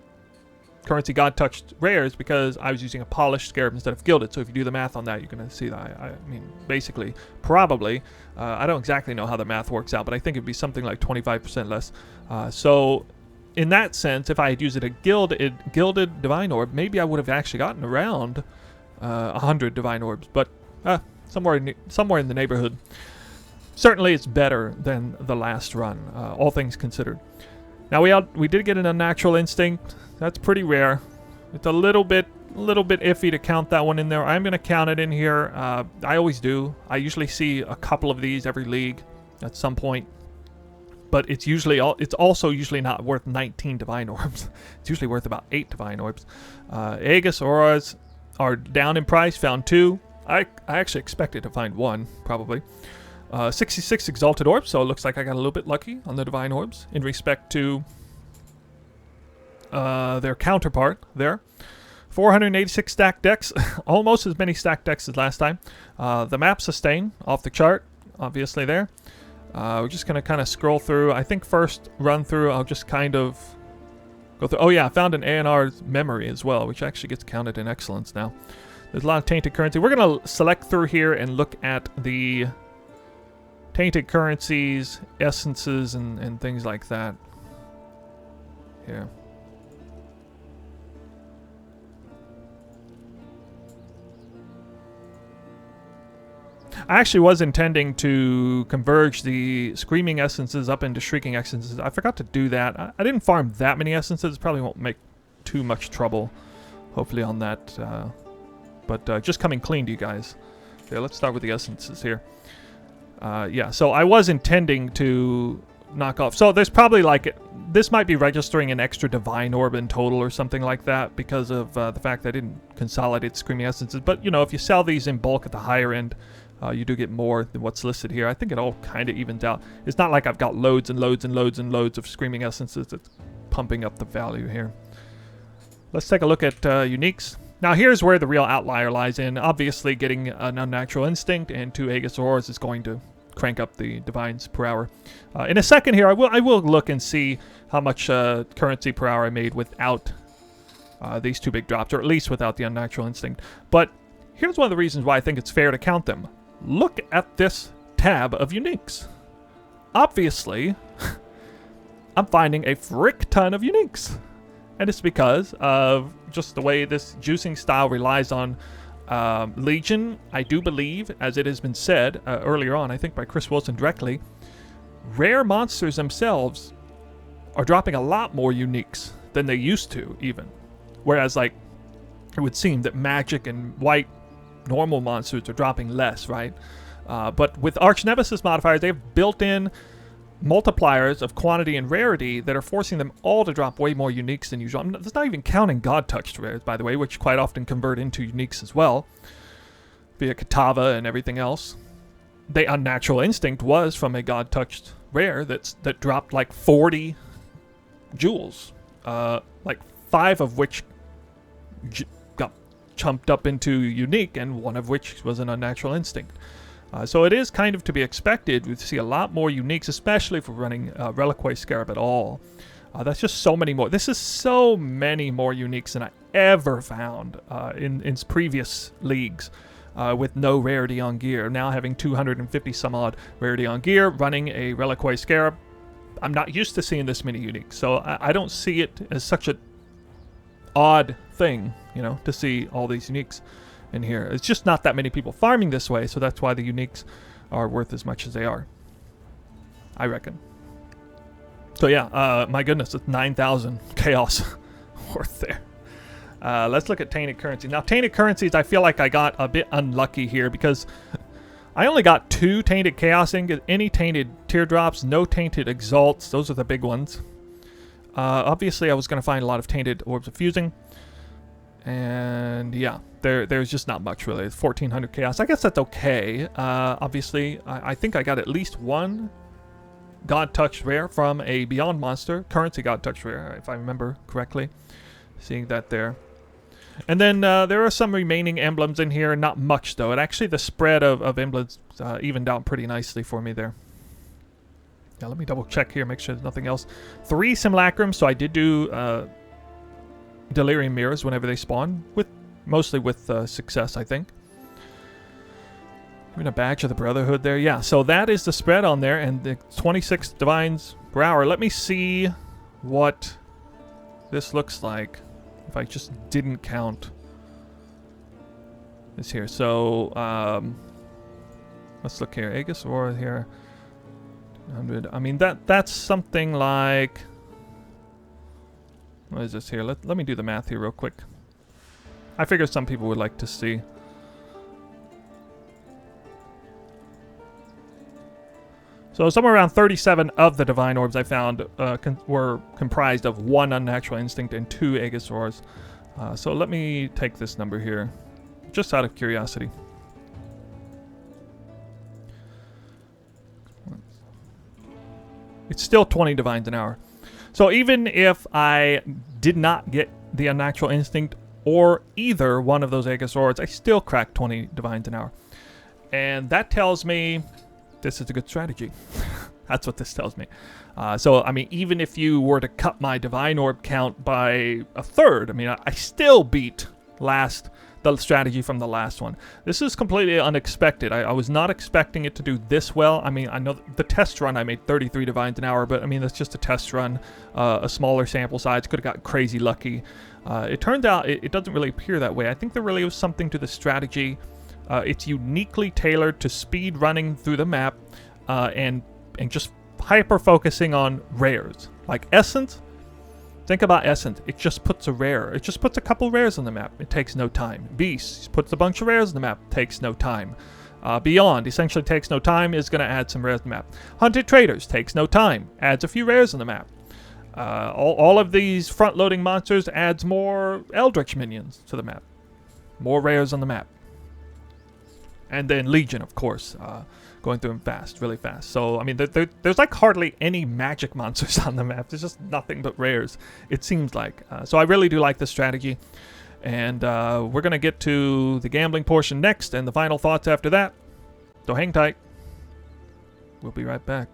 currency god touched rares because I was using a polished scarab instead of gilded. So if you do the math on that, you're going to see that I mean basically probably I don't exactly know how the math works out, but I think it'd be something like 25% less. So in that sense, if I had used a gilded divine orb, maybe I would have actually gotten around 100 divine orbs, but somewhere in the neighborhood. Certainly it's better than the last run, all things considered. Now we did get an unnatural instinct. That's pretty rare. It's a little bit iffy to count that one in there. I'm going to count it in here. I always do. I usually see a couple of these every league at some point. But it's also usually not worth 19 divine orbs. It's usually worth about 8 divine orbs. Aegis auras are down in price. Found 2. I actually expected to find 1, probably. 66 exalted orbs, so it looks like I got a little bit lucky on the divine orbs in respect to their counterpart there. 486 stacked decks, almost as many stacked decks as last time. The map sustain off the chart, obviously there. We're just going to kind of scroll through. I think first run through, I'll just kind of go through. Oh yeah, I found an ANR's memory as well, which actually gets counted in excellence now. There's a lot of tainted currency. We're going to select through here and look at the tainted currencies, essences, and things like that. Here. I actually was intending to converge the screaming essences up into shrieking essences. I forgot to do that. I didn't farm that many essences. Probably won't make too much trouble, hopefully, on that. But just coming clean to you guys. Okay, let's start with the essences here. Yeah, so I was intending to knock off. So there's probably like, this might be registering an extra divine orb in total or something like that because of the fact that I didn't consolidate screaming essences. But, you know, if you sell these in bulk at the higher end, you do get more than what's listed here. I think it all kind of evens out. It's not like I've got loads and loads and loads and loads of screaming essences that's pumping up the value here. Let's take a look at uniques. Now here's where the real outlier lies in. Obviously getting an unnatural instinct and 2 Aegis auras is going to crank up the divines per hour. In a second here, I will look and see how much currency per hour I made without these 2 big drops, or at least without the unnatural instinct. But here's one of the reasons why I think it's fair to count them. Look at this tab of uniques. obviously, I'm finding a frick ton of uniques. And it's because of just the way this juicing style relies on Legion. I do believe, as it has been said earlier on, I think by Chris Wilson directly, rare monsters themselves are dropping a lot more uniques than they used to, even. Whereas, like, it would seem that magic and white normal monsters are dropping less, right? But with Arch Nemesis modifiers, they've built in multipliers of quantity and rarity that are forcing them all to drop way more uniques than usual. That's not even counting God-touched rares, by the way, which quite often convert into uniques as well, via Katava and everything else. The Unnatural Instinct was from a God-touched rare that dropped like 40 jewels, like 5 of which got chumped up into unique, and 1 of which was an Unnatural Instinct. So it is kind of to be expected to see a lot more uniques, especially if we're running Reliquary Scarab at all. That's just so many more. This is so many more uniques than I ever found in previous leagues with no rarity on gear. Now having 250 some odd rarity on gear, running a Reliquary Scarab, I'm not used to seeing this many uniques. So I don't see it as such an odd thing, you know, to see all these uniques in here. It's just not that many people farming this way, so that's why the uniques are worth as much as they are, I reckon. So yeah, my goodness, it's 9,000 chaos worth there. Let's look at Tainted Currency. Now, Tainted Currencies, I feel like I got a bit unlucky here because I only got 2 Tainted Chaos Ingots, any Tainted Teardrops, no Tainted Exalts. Those are the big ones. Obviously, I was going to find a lot of Tainted Orbs of Fusing. And yeah, there's just not much really. 1,400 chaos. I guess that's okay. Obviously, I think I got at least 1 God Touched rare from a Beyond monster. Currency God Touched rare, if I remember correctly. Seeing that there. And then there are some remaining emblems in here. Not much though. And actually the spread of emblems evened out pretty nicely for me there. Now let me double check here, make sure there's nothing else. 3 simulacrums, so I did do Delirium mirrors whenever they spawn, mostly with success, I think. Even a badge of the Brotherhood there. Yeah, so that is the spread on there, and the 26 divines per hour. Let me see what this looks like if I just didn't count this here. So let's look here. Aegis Aurora here. 100. I mean that's something like, what is this here? Let me do the math here real quick. I figure some people would like to see. So somewhere around 37 of the Divine Orbs I found were comprised of 1 Unnatural Instinct and 2 Aegis Auroras. So let me take this number here, just out of curiosity. It's still 20 Divines an hour. So even if I did not get the Unnatural Instinct or either one of those Aegis Auroras, I still cracked 20 Divines an hour. And that tells me this is a good strategy. That's what this tells me. So, I mean, even if you were to cut my Divine Orb count by a third, I mean, I still beat the strategy from the last one. This is completely unexpected. I was not expecting it to do this well. I mean, I know the test run I made 33 Divines an hour, but I mean, that's just a test run, a smaller sample size. Could have got crazy lucky. It turns out it doesn't really appear that way. I think there really was something to the strategy. It's uniquely tailored to speed running through the map and just hyper focusing on rares. Like Essence, think about Essence. It just puts a rare. It just puts a couple rares on the map. It takes no time. Beast puts a bunch of rares on the map. Takes no time. Beyond essentially takes no time, is going to add some rares on the map. Hunted Traders takes no time. Adds a few rares on the map. All of these front-loading monsters adds more Eldritch minions to the map. More rares on the map. And then Legion, of course, going through them fast, really fast. So, I mean, there's like hardly any magic monsters on the map. There's just nothing but rares, it seems like. So I really do like this strategy. And we're going to get to the gambling portion next and the final thoughts after that. So hang tight. We'll be right back.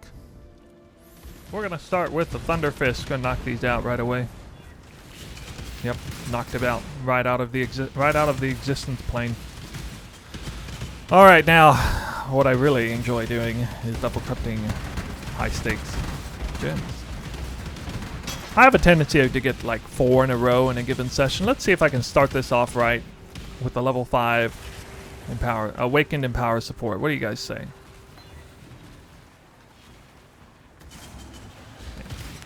We're going to start with the Thunder Fist. Going to knock these out right away. Yep, knocked it out right out of the existence plane. Alright, now, what I really enjoy doing is double corrupting high stakes gems. I have a tendency to get like 4 in a row in a given session. Let's see if I can start this off right with the level 5 Empower, Awakened Empower support. What do you guys say?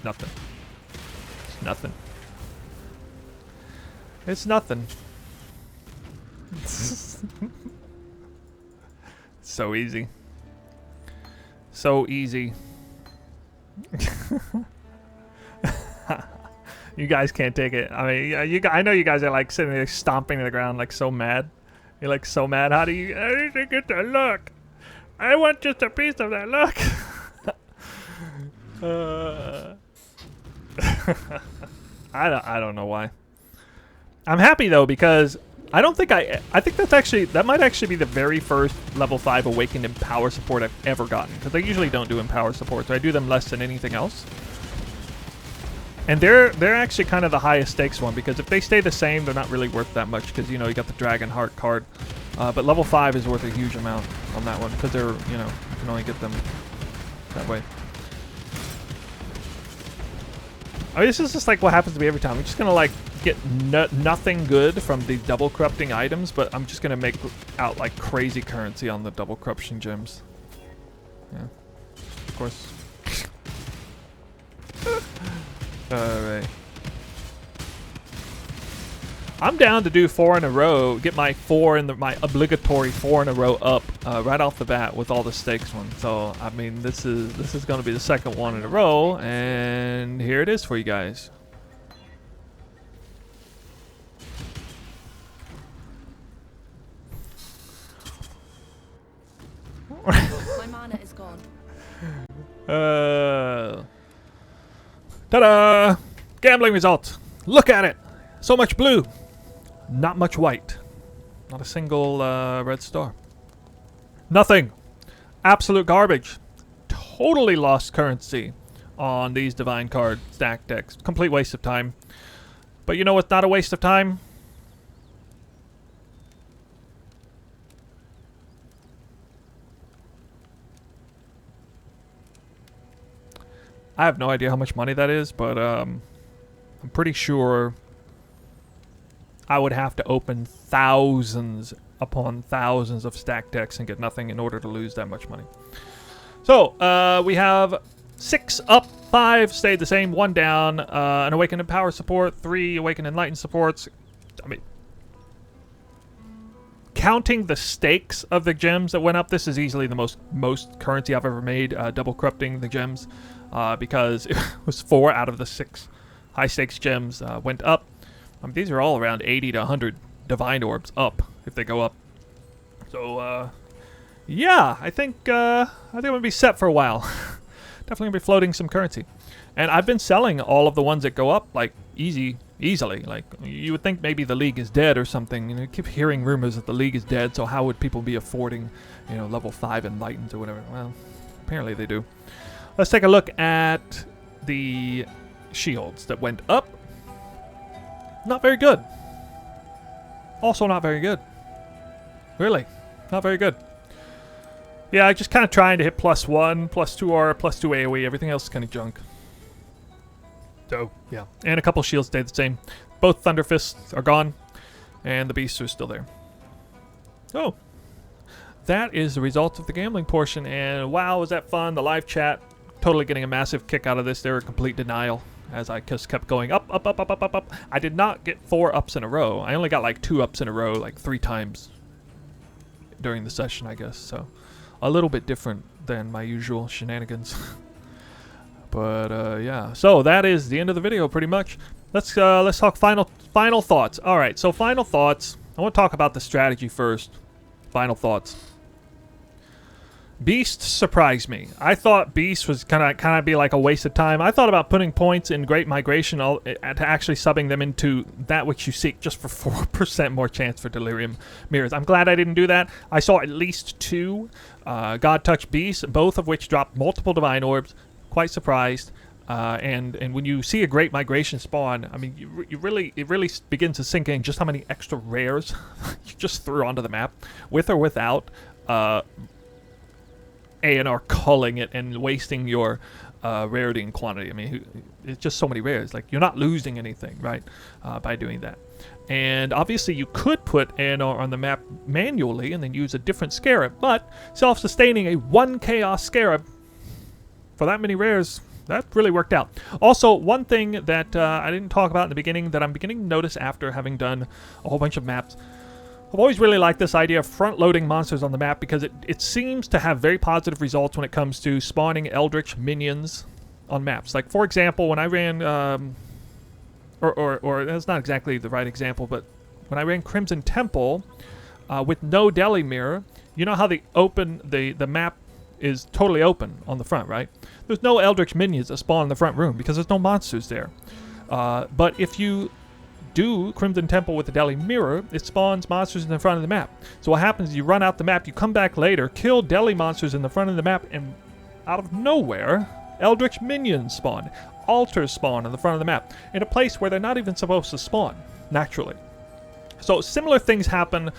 Nothing. It's nothing. It's nothing. So easy. So easy. You guys can't take it. I mean, I know you guys are like sitting there stomping to the ground, like so mad. You're like so mad. How do you get that luck? I want just a piece of that luck. I don't know why. I'm happy though because I don't think I think that might actually be the very first level 5 Awakened Empower support I've ever gotten, because I usually don't do Empower supports. I do them less than anything else. And they're actually kind of the highest stakes one, because if they stay the same, they're not really worth that much, because you know you got the Dragon Heart card. But level 5 is worth a huge amount on that one, because they're, you know, you can only get them that way. I mean, this is just like what happens to me every time. I'm just gonna like get nothing good from the double corrupting items, but I'm just gonna make out like crazy currency on the double corruption gems. Yeah, of course. Alright. I'm down to do 4 in a row, get my my obligatory 4 in a row up right off the bat with all the stakes ones. So I mean, this is going to be the second one in a row, and here it is for you guys. My mana is gone. Ta-da! Gambling results. Look at it. So much blue. Not much white. Not a single red star. Nothing. Absolute garbage. Totally lost currency on these divine card stack decks. Complete waste of time. But you know what's not a waste of time? I have no idea how much money that is, but I'm pretty sure I would have to open thousands upon thousands of stack decks and get nothing in order to lose that much money. So, we have 6 up, 5 stayed the same, 1 down, an Awakened Empower support, 3 Awakened Enlighten supports. I mean, counting the stakes of the gems that went up, this is easily the most currency I've ever made, double corrupting the gems, because it was 4 out of the 6 high stakes gems went up. These are all around 80 to 100 divine orbs up if they go up. So yeah, I think I'm gonna be set for a while. Definitely gonna be floating some currency, and I've been selling all of the ones that go up like easily. Like, you would think maybe the league is dead or something. You know, you keep hearing rumors that the league is dead, so how would people be affording, you know, level 5 Enlightens or whatever? Well, apparently they do. Let's take a look at the shields that went up. Not very good. Also not very good. Really, not very good. Yeah, I just kind of trying to hit +1, +2 aura, +2 AoE. Everything else is kind of junk. So, yeah. And a couple shields stayed the same. Both Thunder Fists are gone, and the Beasts are still there. Oh. That is the result of the gambling portion, and wow, was that fun. The live chat, totally getting a massive kick out of this. They were in complete denial as I just kept going up. I did not get 4 ups in a row. I only got like 2 ups in a row, like 3 times during the session, I guess. So a little bit different than my usual shenanigans. But yeah, so that is the end of the video pretty much. Let's talk final thoughts. All right, so final thoughts. I want to talk about the strategy first. Final thoughts. Beast surprised me. I thought Beast was kind of be like a waste of time. I thought about putting points in Great Migration to actually subbing them into that which you seek, just for 4% more chance for Delirium mirrors. I'm glad I didn't do that. I saw at least 2 God Touch Beasts, both of which dropped multiple Divine Orbs. Quite surprised. And when you see a Great Migration spawn, I mean, it really begins to sink in just how many extra rares you just threw onto the map, with or without A&R culling it and wasting your rarity and quantity. I mean, it's just so many rares. Like, you're not losing anything, right, by doing that. And obviously you could put A&R on the map manually and then use a different scarab, but self-sustaining a 1 chaos scarab for that many rares, that really worked out. Also, one thing that I didn't talk about in the beginning that I'm beginning to notice after having done a whole bunch of maps, I've always really liked this idea of front-loading monsters on the map because it seems to have very positive results when it comes to spawning eldritch minions on maps. Like, for example, when I ran, or that's not exactly the right example, but when I ran Crimson Temple with no deli mirror, you know how the map is totally open on the front, right? There's no eldritch minions that spawn in the front room because there's no monsters there. But if you do Crimson Temple with the deli mirror, it spawns monsters in the front of the map. So what happens is you run out the map, you come back later, kill deli monsters in the front of the map, and out of nowhere, eldritch minions spawn. Altars spawn in the front of the map in a place where they're not even supposed to spawn naturally. So similar things happen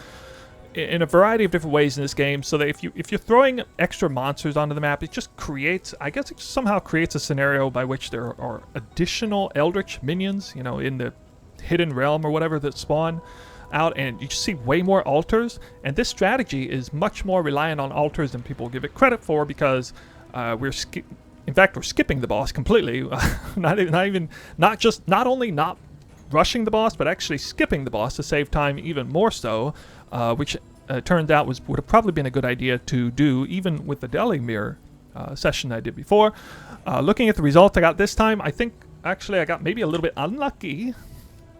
in a variety of different ways in this game, so that if you're throwing extra monsters onto the map, it just creates, I guess it somehow creates a scenario by which there are additional eldritch minions, you know, in the hidden realm or whatever, that spawn out, and you just see way more altars. And this strategy is much more reliant on altars than people give it credit for, because we're skipping the boss completely. not only not rushing the boss, but actually skipping the boss to save time even more so, which turned out would have probably been a good idea to do even with the deli mirror session I did before. Looking at the results I got this time, I think actually I got maybe a little bit unlucky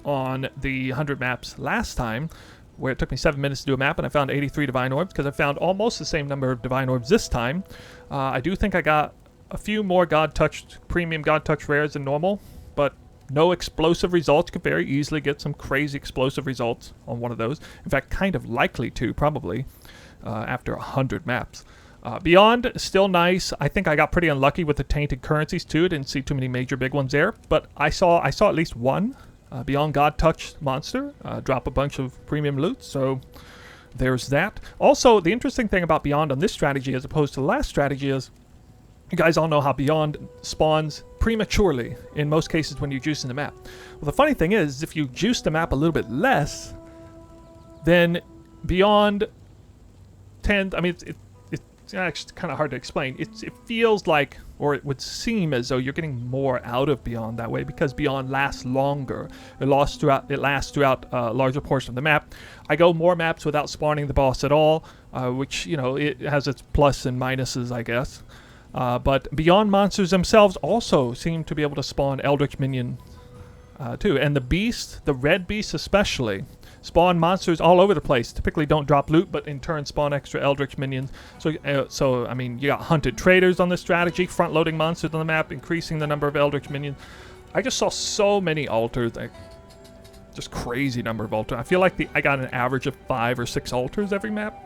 on the 100 maps last time, where it took me 7 minutes to do a map and I found 83 divine orbs, because I found almost the same number of divine orbs this time. I do think I got a few more premium God Touch rares than normal, but no explosive results. Could very easily get some crazy explosive results on one of those. In fact, kind of likely to, probably, after 100 maps. Beyond, still nice. I think I got pretty unlucky with the tainted currencies too. Didn't see too many major big ones there, but I saw at least one Beyond God Touch monster drop a bunch of premium loot, so there's that. Also, the interesting thing about Beyond on this strategy as opposed to the last strategy is, you guys all know how Beyond spawns prematurely in most cases when you're juicing the map. Well, the funny thing is, if you juice the map a little bit less, then Beyond tends, I mean, it's actually kind of hard to explain. It feels like, or it would seem as though you're getting more out of Beyond that way, because Beyond lasts longer. It lasts throughout a larger portion of the map. I go more maps without spawning the boss at all, which, you know, it has its plus and minuses, I guess. But Beyond monsters themselves also seem to be able to spawn eldritch minion too. And the beast, the red beast especially, spawn monsters all over the place. Typically don't drop loot, but in turn spawn extra eldritch minions. So I mean, you got hunted traders on this strategy, front-loading monsters on the map, increasing the number of eldritch minions. I just saw so many altars, like, just crazy number of altars. I feel like I got an average of 5 or 6 altars every map.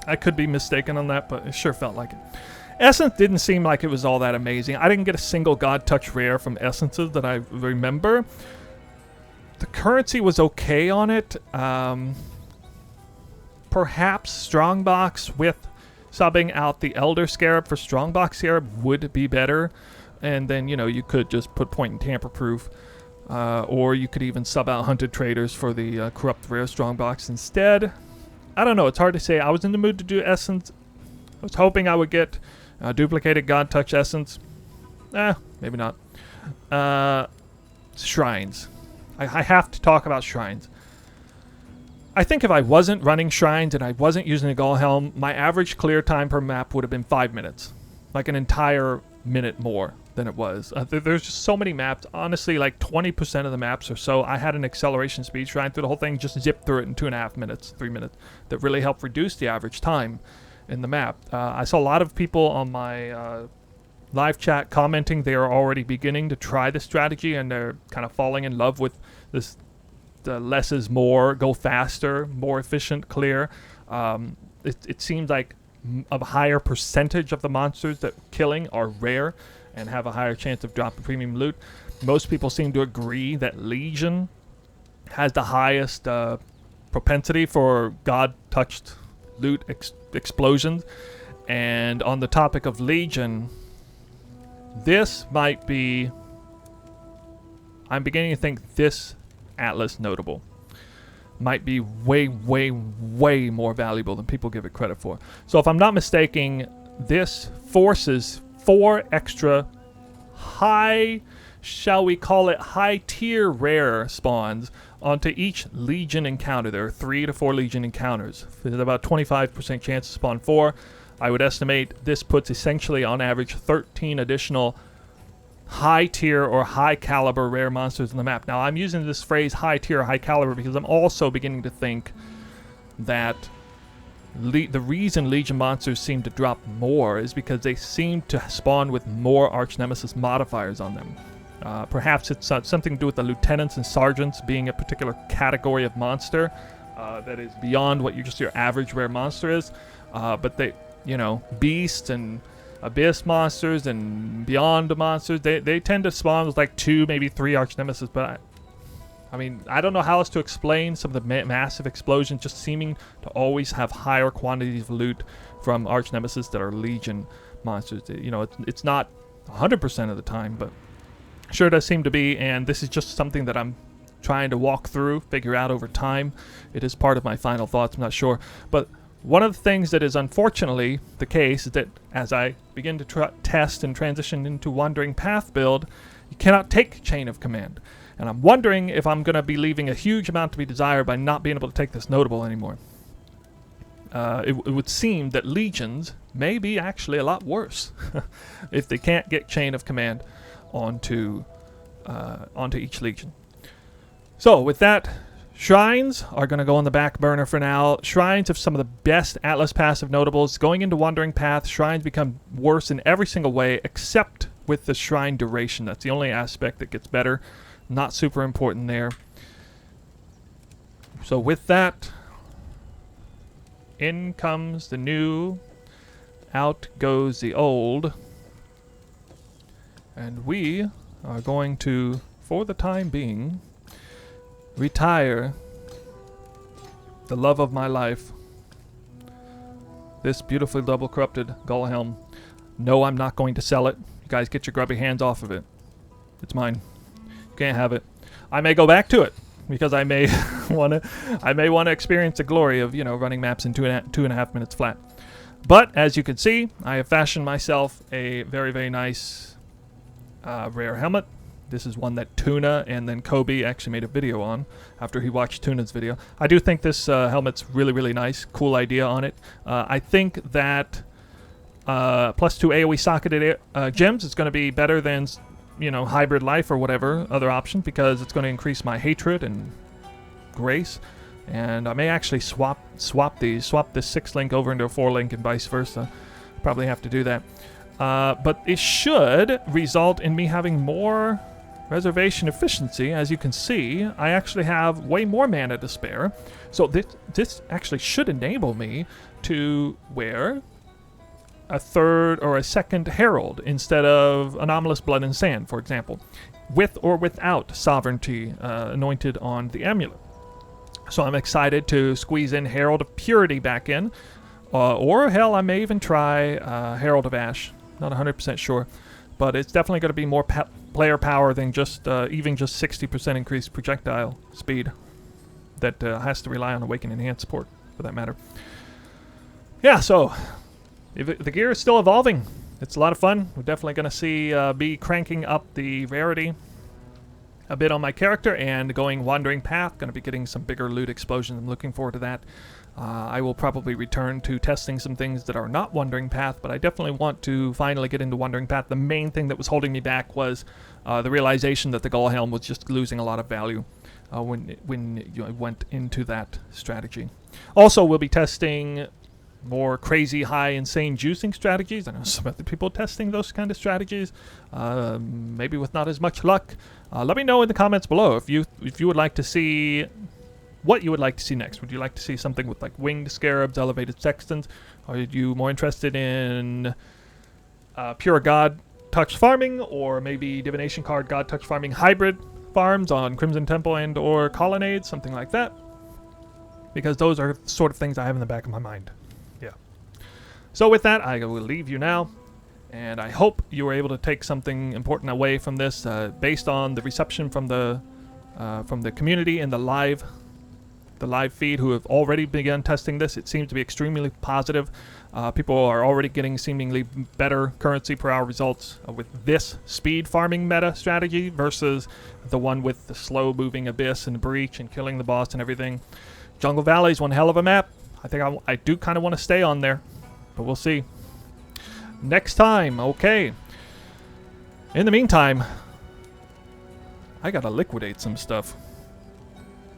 I could be mistaken on that, but it sure felt like it. Essence didn't seem like it was all that amazing. I didn't get a single God Touch rare from Essences that I remember. The currency was okay on it. Perhaps Strongbox with subbing out the Elder Scarab for Strongbox Scarab would be better. And then, you know, you could just put point and tamper proof. Or you could even sub out Hunted Traders for the Corrupt Rare Strongbox instead. I don't know. It's hard to say. I was in the mood to do Essence. I was hoping I would get duplicated God Touch Essence. Maybe not. Shrines. I have to talk about shrines. I think if I wasn't running shrines and I wasn't using a Gall Helm, my average clear time per map would have been 5 minutes. Like an entire minute more than it was. There's just so many maps. Honestly, like 20% of the maps or so, I had an acceleration speed shrine through the whole thing, just zipped through it in 2.5 minutes, 3 minutes. That really helped reduce the average time in the map. I saw a lot of people on my live chat commenting they are already beginning to try this strategy, and they're kind of falling in love with this less is more, go faster, more efficient clear. It seems like a higher percentage of the monsters that killing are rare and have a higher chance of dropping premium loot. Most people seem to agree that Legion has the highest propensity for God-touched loot explosions. And on the topic of Legion, this might be... I'm beginning to think this Atlas notable might be way, way, way more valuable than people give it credit for. So if I'm not mistaken, this forces 4 extra high, shall we call it high tier rare spawns onto each Legion encounter. There are 3 to 4 Legion encounters. There's about 25% chance to spawn 4. I would estimate this puts essentially on average 13 additional high tier or high caliber rare monsters in the map. Now I'm using this phrase high tier or high caliber because I'm also beginning to think that the reason Legion monsters seem to drop more is because they seem to spawn with more arch nemesis modifiers on them. Perhaps it's something to do with the lieutenants and sergeants being a particular category of monster that is beyond what just your average rare monster is. But they, you know, beasts and abyss monsters and beyond monsters, they tend to spawn with like 2, maybe 3 arch nemesis. But I mean, I don't know how else to explain some of the massive explosions just seeming to always have higher quantities of loot from arch nemesis that are Legion monsters. You know, it's not 100% of the time, but sure does seem to be. And this is just something that I'm trying to walk through, figure out over time. It is part of my final thoughts, I'm not sure. But one of the things that is unfortunately the case is that as I begin to test and transition into Wandering Path build, you cannot take Chain of Command. And I'm wondering if I'm going to be leaving a huge amount to be desired by not being able to take this notable anymore. It would seem that Legions may be actually a lot worse if they can't get Chain of Command onto each Legion. So with that, Shrines are going to go on the back burner for now. Shrines have some of the best Atlas passive notables. Going into Wandering Path, Shrines become worse in every single way except with the Shrine duration. That's the only aspect that gets better. Not super important there. So with that, in comes the new, out goes the old. And we are going to, for the time being, retire the love of my life, this beautifully double corrupted gull helm. No, I'm not going to sell it. You guys get your grubby hands off of it. It's mine. You can't have it. I may go back to it because I may want to experience the glory of, you know, running maps in 2.5 minutes flat. But as you can see, I have fashioned myself a very, very nice rare helmet. This is one that Tuna and then Kobe actually made a video on after he watched Tuna's video. I do think this helmet's really, really nice. Cool idea on it. I think that +2 AoE socketed gems is going to be better than, you know, hybrid life or whatever other option, because it's going to increase my hatred and grace. And I may actually swap this 6-link over into a 4-link and vice versa. Probably have to do that. But it should result in me having more reservation efficiency. As you can see, I actually have way more mana to spare. So this actually should enable me to wear a 3rd or a 2nd Herald instead of Anomalous Blood and Sand, for example, with or without Sovereignty anointed on the amulet. So I'm excited to squeeze in Herald of Purity back in, or hell, I may even try Herald of Ash. Not 100% sure, but it's definitely going to be more player power than just even just 60% increased projectile speed that has to rely on Awaken Enhanced support, for that matter. Yeah, so the gear is still evolving. It's a lot of fun. We're definitely going to see be cranking up the rarity a bit on my character and going Wandering Path. Going to be getting some bigger loot explosions. I'm looking forward to that. I will probably return to testing some things that are not Wandering Path, but I definitely want to finally get into Wandering Path. The main thing that was holding me back was the realization that the Gull Helm was just losing a lot of value when you went into that strategy. Also, we'll be testing more crazy, high, insane juicing strategies. I know some other people testing those kind of strategies, maybe with not as much luck. Let me know in the comments below if you would like to see what you would like to see next. Would you like to see something with like winged scarabs, elevated sextons? Are you more interested in pure god touch farming, or maybe divination card god touch farming hybrid farms on Crimson Temple and or Colonnades, something like that? Because those are the sort of things I have in the back of my mind. Yeah. So with that, I will leave you now. And I hope you were able to take something important away from this, based on the reception from the community and the live feed who have already begun testing this. It seems to be extremely positive. People are already getting seemingly better currency per hour results with this speed farming meta strategy versus the one with the slow moving abyss and breach and killing the boss and everything. Jungle Valley is one hell of a map. I think I do kind of want to stay on there, but we'll see. Next time, okay. In the meantime, I gotta liquidate some stuff.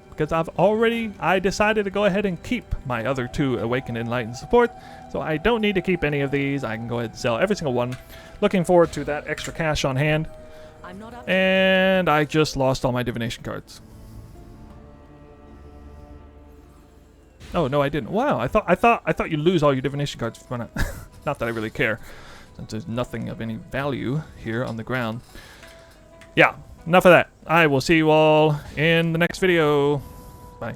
Because I decided to go ahead and keep my other 2 Awakened Enlightened support. So I don't need to keep any of these. I can go ahead and sell every single one. Looking forward to that extra cash on hand. I'm not up. And I just lost all my divination cards. Oh no, I didn't. Wow, I thought you lose all your divination cards for not. Not that I really care, since there's nothing of any value here on the ground. Yeah, enough of that. I will see you all in the next video. Bye.